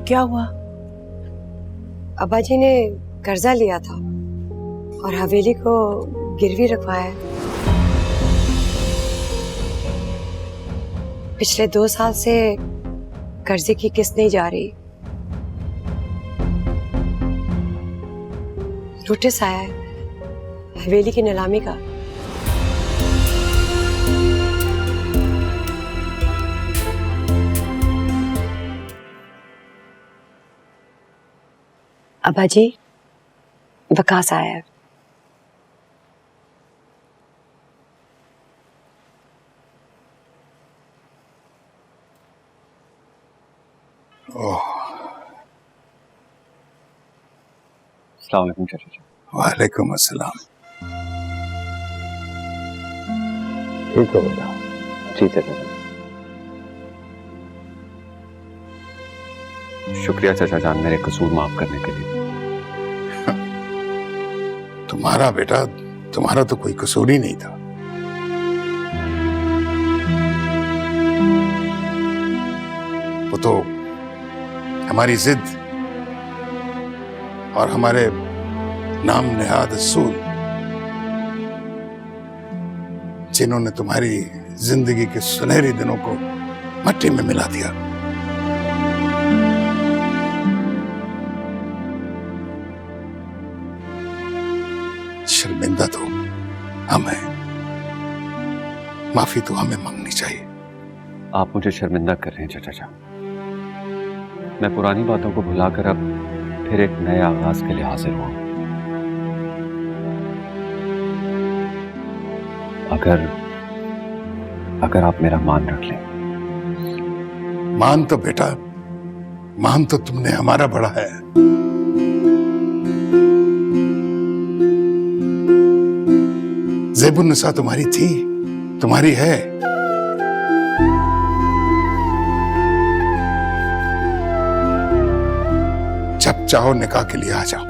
क्या हुआ? अब्बा जी ने कर्जा लिया था और हवेली को गिरवी रखवाया है। पिछले 2 साल से कर्जे की किस्त नहीं जा रही। नोटिस आया है हवेली की नीलामी का। अब्बा जी, वकास आया है। अस्सलाम वालेकुम चाचा जी। वालेकुम अस्सलाम। ठीक हो बेटा? जी चाचा जी। शुक्रिया चाचा जान मेरे कसूर माफ करने के लिए। तुम्हारा बेटा, तुम्हारा तो कोई कसूर ही नहीं था। वो तो हमारी जिद और हमारे नाम नेहाद असूल, जिन्होंने तुम्हारी जिंदगी के सुनहरे दिनों को मट्टी में मिला दिया। शर्मिंदा तो हमें, माफी तो हमें मांगनी चाहिए। आप मुझे शर्मिंदा कर रहे हैं चाचा जान। मैं पुरानी बातों को भुलाकर अब फिर एक नए आगाज के लिए हाजिर हुआ। अगर आप मेरा मान रख लें। मान तो बेटा, मान तो तुमने हमारा बड़ा है। ज़ेबुन्निसा तुम्हारी थी, तुम्हारी है। जब चाहो निकाह के लिए आ जाओ।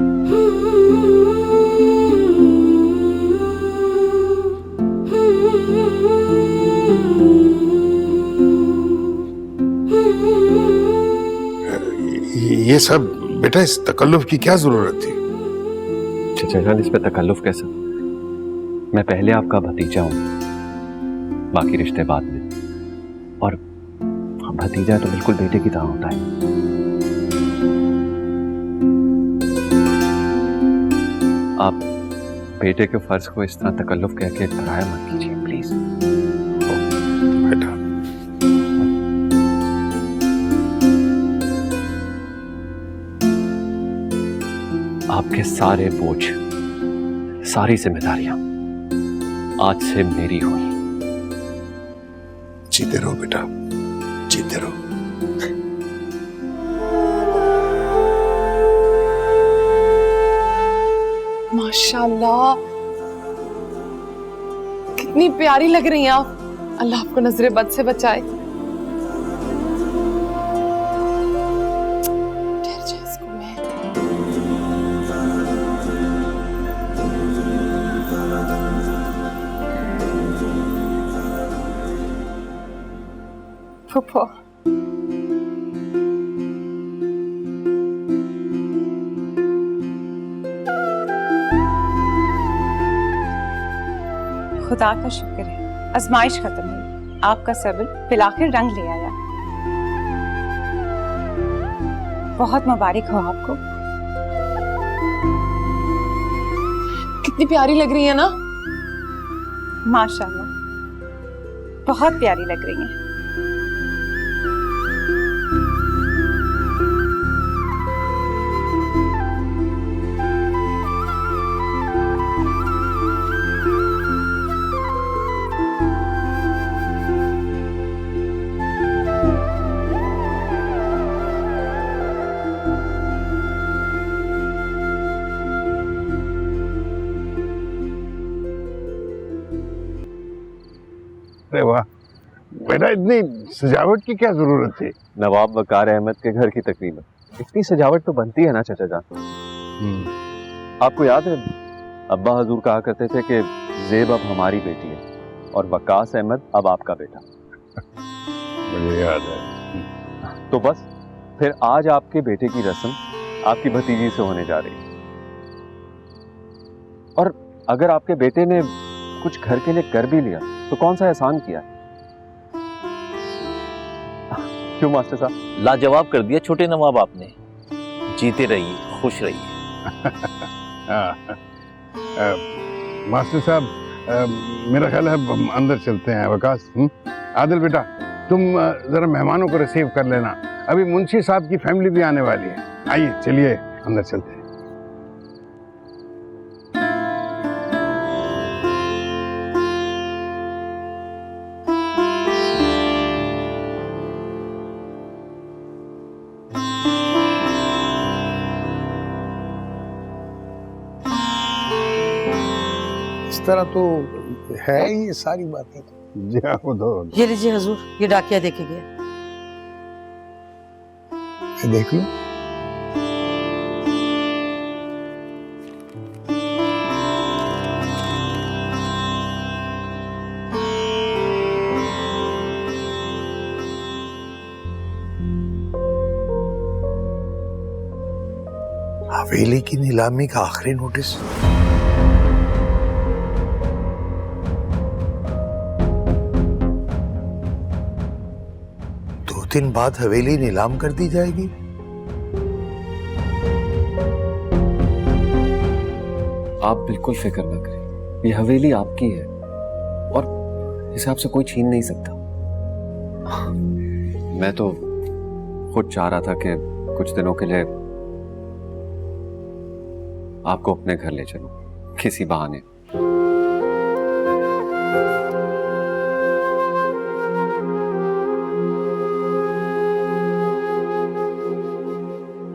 ये सब बेटा, इस तकल्लुफ की क्या जरूरत थी? चाचा जान, इस पे तकल्लुफ कैसा? मैं पहले आपका भतीजा हूं, बाकी रिश्ते बाद में। और भतीजा तो बिल्कुल बेटे की तरह होता है। आप बेटे के फर्ज को इस तरह तकल्लुफ कह के पराया मत कीजिए प्लीज। बेटा, आपके सारे बोझ, सारी जिम्मेदारियां आज से मेरी हुई। जीते रहो बेटा, जीते रहो। माशाल्लाह, कितनी प्यारी लग रही हैं आप। अल्लाह आपको नजरे बद से बचाए। फूफो, खुदा का शुक्र है, आजमाइश खत्म हुई। आपका सब्र फिलाखिर रंग ले आया। बहुत मुबारक हो आपको। कितनी प्यारी लग रही है ना। माशाल्लाह, बहुत प्यारी लग रही हैं। अरे वाह बेटा, इतनी सजावट की क्या जरूरत थी? नवाब वकार अहमद के घर की तकरीब है, इतनी सजावट तो बनती है ना चाचा जान। आपको याद है अब्बा हजूर कहा करते थे कि ज़ेब अब हमारी बेटी है और वकास अहमद अब आपका बेटा। मुझे याद है। तो बस फिर आज आपके बेटे की रस्म आपकी भतीजी से होने जा रही है। और अगर आपके बेटे ने कुछ घर के लिए कर भी लिया तो कौन सा एहसान किया? क्यों मास्टर साहब? लाजवाब कर दिया छोटे नवाब आपने। जीते रहिए, खुश रहिए। मास्टर साहब, मेरा ख्याल है हम अंदर चलते हैं। वकास, आदिल बेटा, तुम जरा मेहमानों को रिसीव कर लेना। अभी मुंशी साहब की फैमिली भी आने वाली है। आइए चलिए अंदर चलते हैं। इस तरह तो है ये सारी बातें। जी हाँ, वो दो। ये लीजिए हजूर, ये डाकिया देके गया। देख लो। हवेली की नीलामी का आखिरी नोटिस। 2 दिन बाद हवेली नीलाम कर दी जाएगी। आप बिल्कुल फिक्र न करें, ये हवेली आपकी है और इसे आपसे कोई छीन नहीं सकता। मैं तो खुद चाह रहा था कि कुछ दिनों के लिए आपको अपने घर ले चलूं, किसी बहाने।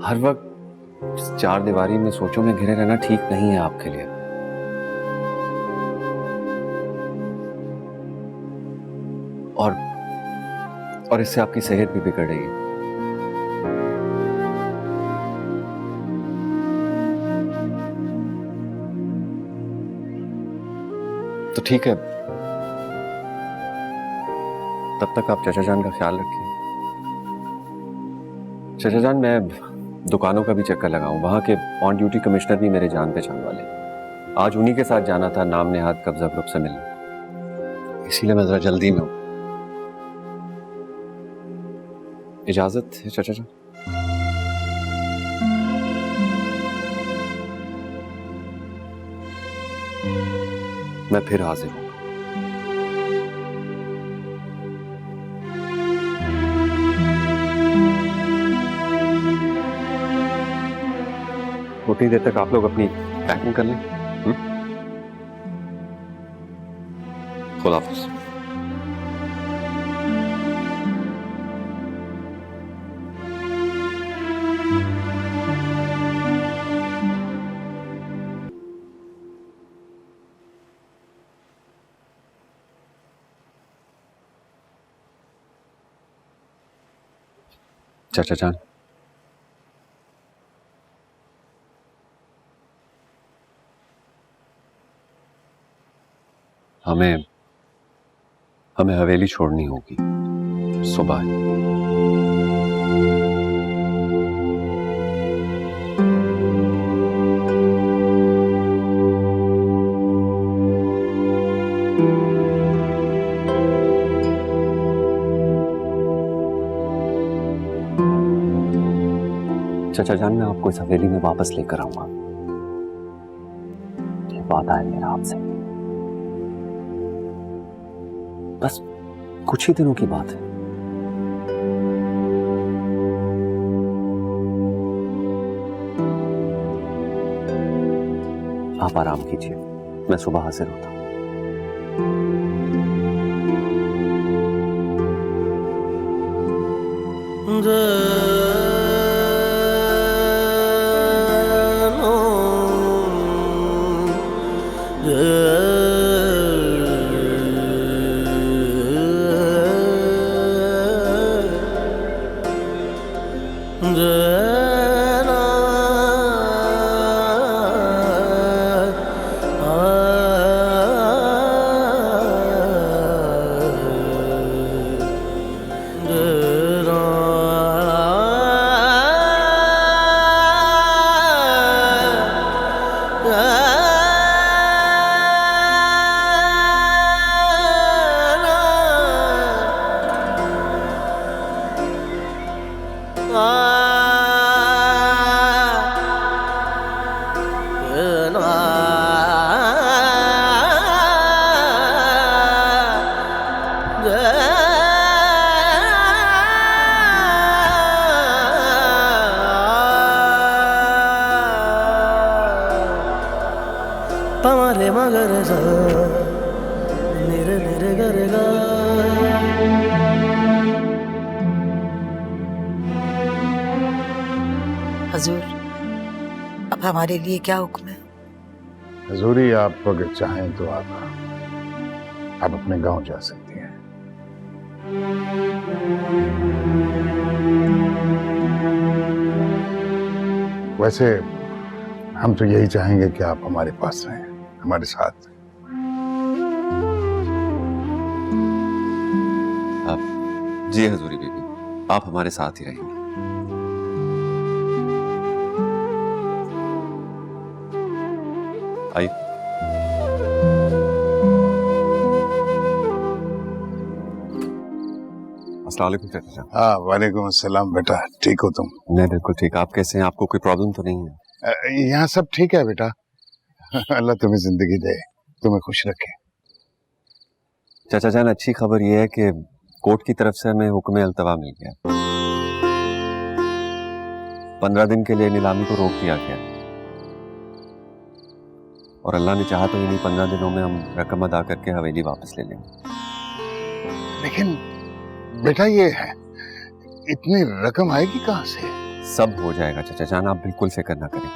हर वक्त इस चार दीवारी में सोचों में घिरे रहना ठीक नहीं है आपके लिए। और इससे आपकी सेहत भी बिगड़ रही है। तो ठीक है, तब तक आप चाचा जान का ख्याल रखिए। चाचा जान, मैं दुकानों का भी चक्कर लगाऊं, वहां के ऑन ड्यूटी कमिश्नर भी मेरे जान पहचान वाले। आज उन्हीं के साथ जाना था नाम नेहाद कब्जा ग्रुप से मिलने, इसीलिए मैं जरा जल्दी में हूं। इजाजत है चाचा जान? मैं फिर हाजिर हूं। उतनी देर तक आप लोग अपनी पैकिंग कर लें। खुदा हाफिज़। चाचा जान, हमें हवेली छोड़नी होगी सुबह। चाचा जान, मैं आपको इस हवेली में वापस लेकर आऊंगा, ये वादा है मेरा आपसे। बस कुछ ही दिनों की बात है। आप आराम कीजिए, मैं सुबह हाजिर होता हूं। हजूर, अब हमारे लिए क्या हुक्म है? हजूरी, आप अगर चाहें तो आप अपने गांव जा सकती हैं। वैसे हम तो यही चाहेंगे कि आप हमारे पास रहें, हमारे साथ। जी हजूरी बीबी, आप हमारे साथ ही रहेंगे। आइए। अस्सलाम वालेकुम चाचा। हाँ, वालेकुम अस्सलाम। बेटा ठीक हो तुम? मैं बिल्कुल ठीक। आप कैसे हैं? आपको कोई प्रॉब्लम तो नहीं है? यहाँ सब ठीक है बेटा। अल्लाह तुम्हें जिंदगी दे, तुम्हें खुश रखे। चाचा जान, अच्छी खबर यह है कि कोर्ट की तरफ से हमें हुक्म अल्तवा मिल गया। 15 दिन के लिए नीलामी को रोक दिया गया और अल्लाह ने चाहा तो इन्हीं 15 दिनों में हम रकम अदा करके हवेली वापस ले लेंगे। लेकिन बेटा, ये है इतनी रकम आएगी कहां से? सब हो जाएगा चाचा जान, आप बिल्कुल फिक्र ना करें।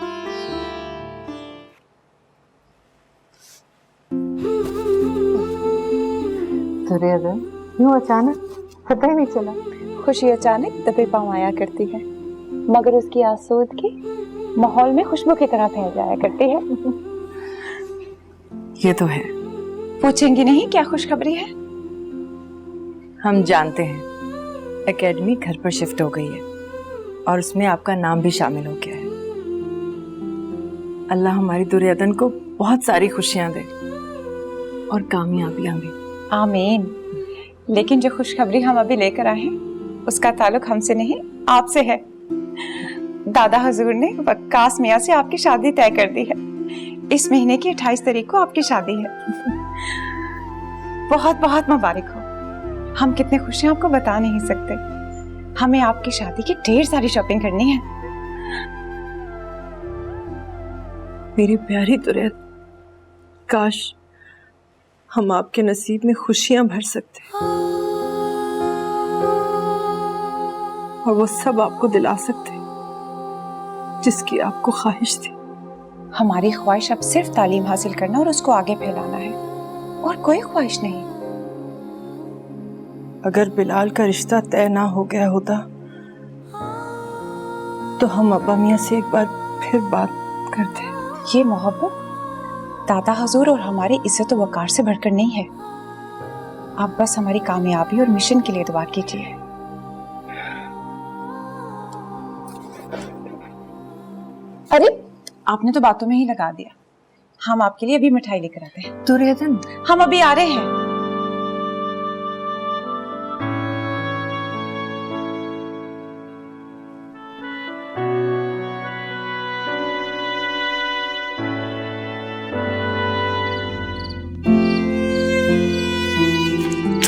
यूं अचानक पता ही नहीं चला। खुशी अचानक दबे पांव आया करती है, मगर उसकी आसूदगी माहौल में खुशबू की तरह फैल जाया करती है। ये तो है। पूछेंगी नहीं क्या खुशखबरी है? हम जानते हैं एकेडमी घर पर शिफ्ट हो गई है और उसमें आपका नाम भी शामिल हो गया है। अल्लाह हमारी दुर्योधन को बहुत सारी खुशियां दे और कामयाबियां भी। आमीन। लेकिन जो खुशखबरी हम अभी लेकर आए हैं उसका ताल्लुक हमसे नहीं, आपसे है। दादा हुजूर ने वक्कास मियां से आपकी शादी तय कर दी है। इस महीने की 28 तारीख को आपकी शादी है। बहुत बहुत मुबारक हो। हम कितने खुश हैं आपको बता नहीं सकते। हमें आपकी शादी की ढेर सारी शॉपिंग करनी है। मेरी प्यारी दुर्योधन, काश हम आपके नसीब में खुशियां भर सकते और वो सब आपको दिला सकते जिसकी आपको ख्वाहिश थी। हमारी ख्वाहिश अब सिर्फ तालीम हासिल करना और उसको आगे फैलाना है, और कोई ख्वाहिश नहीं। अगर बिलाल का रिश्ता तय ना हो गया होता तो हम अब्बा मियां से एक बार फिर बात करते। ये मोहब्बत दादा हुजूर और हमारी इज्जत व वकार से बढ़कर नहीं है। आप बस हमारी कामयाबी और मिशन के लिए दुआ कीजिए। अरे आपने तो बातों में ही लगा दिया। हम आपके लिए अभी मिठाई लेकर आते हैं। दुर्योधन, हम अभी आ रहे हैं।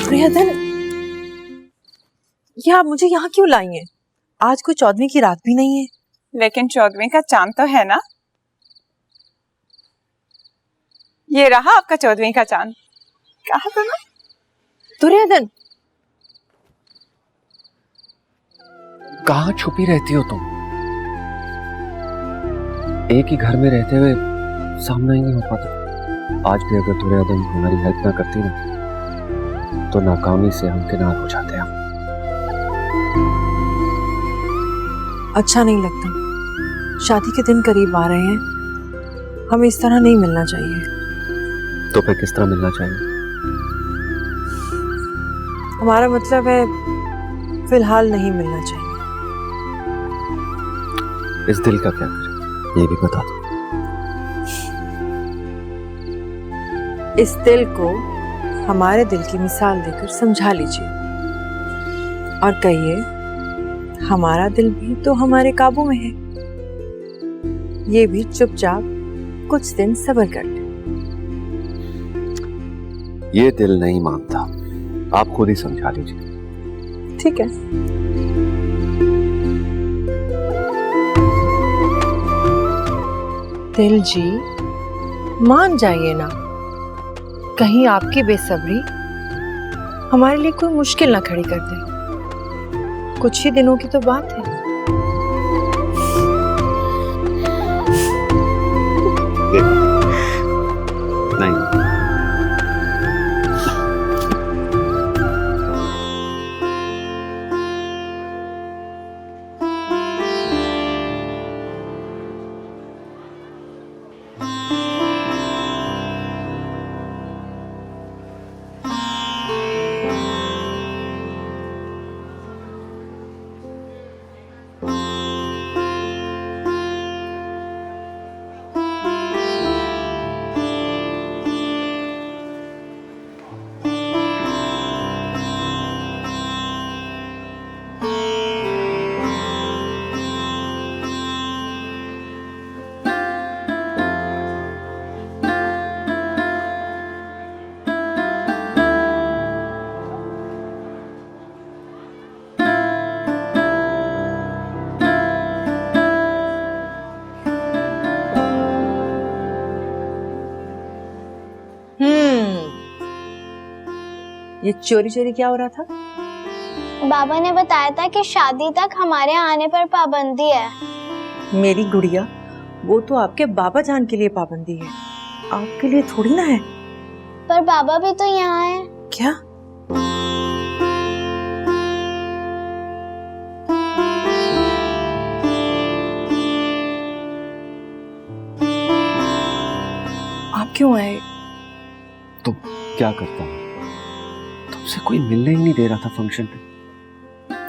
दुर्योधन, ये आप मुझे यहाँ क्यों लाई हैं? आज कोई 14वीं की रात भी नहीं है। लेकिन 14वीं का चांद तो है ना। ये रहा आपका 14वीं का चांद। कहा था ना? दुर्योधन, कहाँ छुपी रहती हो तुम? एक ही घर में रहते हुए सामना ही नहीं हो पाता। आज भी अगर दुर्योधन हमारी हेल्प ना करती ना तो नाकामी से हम किनार हो जाते हैं। अच्छा नहीं लगता। शादी के दिन करीब आ रहे हैं, हमें इस तरह नहीं मिलना चाहिए। तो फिर किस तरह मिलना चाहिए? हमारा मतलब है फिलहाल नहीं मिलना चाहिए। इस दिल का क्या करें ये भी बता दो। इस दिल को हमारे दिल की मिसाल देकर समझा लीजिए और कहिए, हमारा दिल भी तो हमारे काबू में है। ये भी चुपचाप कुछ दिन सब्र कर ले। ये दिल नहीं मानता, आप खुद ही समझा लीजिए। ठीक है। दिल जी, मान जाइए ना। कहीं आपकी बेसब्री हमारे लिए कोई मुश्किल ना खड़ी कर दे। कुछ ही दिनों की तो बात है। नहीं, ये चोरी चोरी क्या हो रहा था? बाबा ने बताया था कि शादी तक हमारे आने पर पाबंदी है। मेरी गुड़िया, वो तो आपके बाबा जान के लिए पाबंदी है, आपके लिए थोड़ी ना है। पर बाबा भी तो यहाँ है। क्या? आप क्यों आए? तो क्या करता हूँ, तुमसे कोई मिलने ही नहीं दे रहा था फंक्शन पे।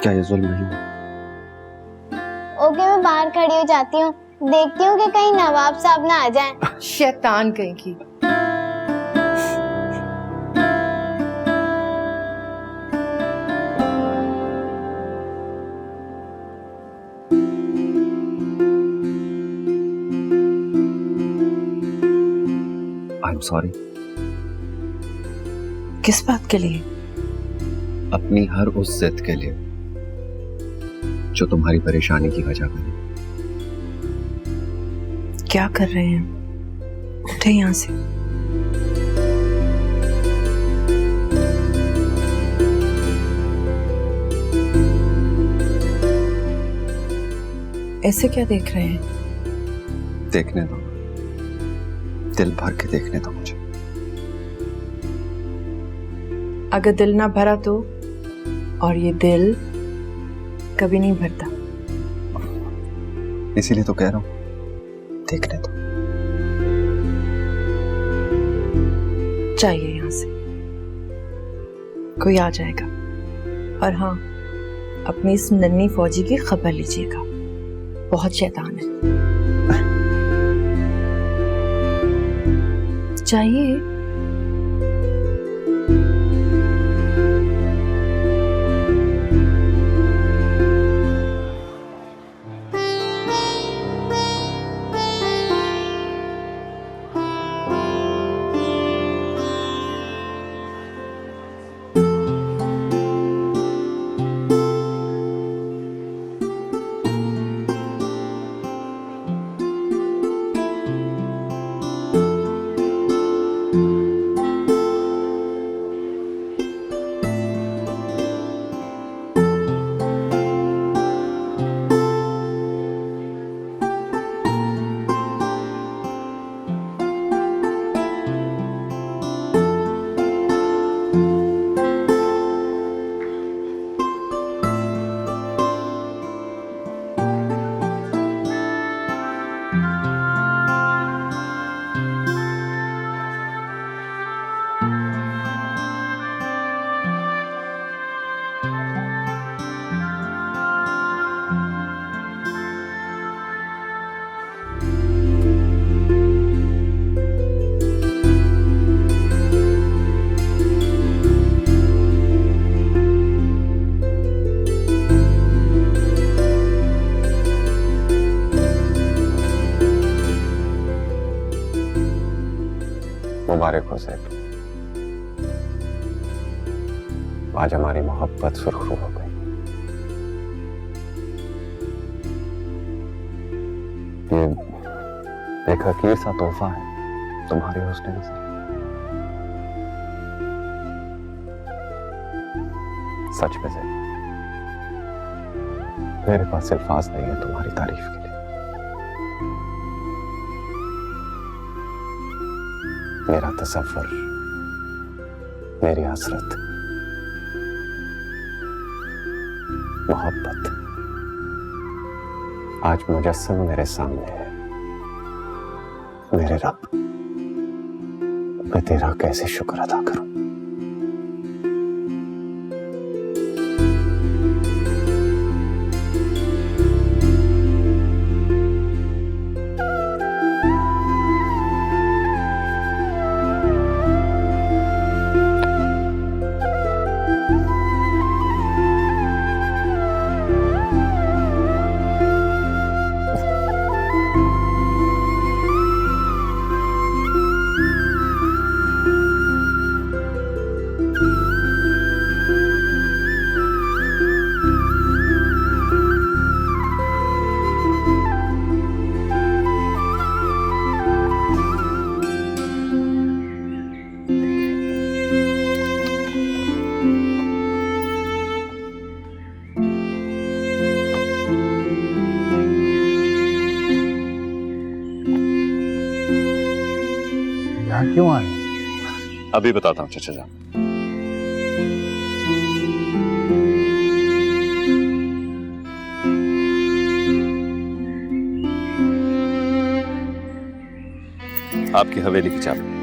क्या ये जुल्म नहीं है? ओके, मैं बाहर खड़ी हो जाती हूँ, देखती हूँ कि कहीं नवाब साहब ना आ जाएं। शैतान कहीं की। I am sorry. किस बात के लिए? अपनी हर उस जिद के लिए जो तुम्हारी परेशानी की वजह बनी। क्या कर रहे हैं? उठे यहाँ से। ऐसे क्या देख रहे हैं? देखने दो, दिल भर के देखने दो मुझे। अगर दिल ना भरा तो? और ये दिल कभी नहीं भरता। इसीलिए तो कह रहा हूं, देखने दो। चाहिए यहाँ से, कोई आ जाएगा। और हाँ, अपनी इस नन्ही फौजी की खबर लीजिएगा, बहुत शैतान है। चाहिए। मुबारक हो ज़ैब, आज हमारी मोहब्बत सुरखरू हो गई। ये एक हकीर सा तोहफा है तुम्हारे हुस्न नज़र। सच में ज़ैब, मेरे पास अल्फाज नहीं है तुम्हारी तारीफ के लिए। मेरा तसव्वुर, मेरी हसरत, मोहब्बत आज मुजस्सम मेरे सामने है। मेरे रब, मैं तेरा कैसे शुक्र अदा करूं। क्यों आए? अभी बताता हूँ चाचा जान। आपकी हवेली की चाबी।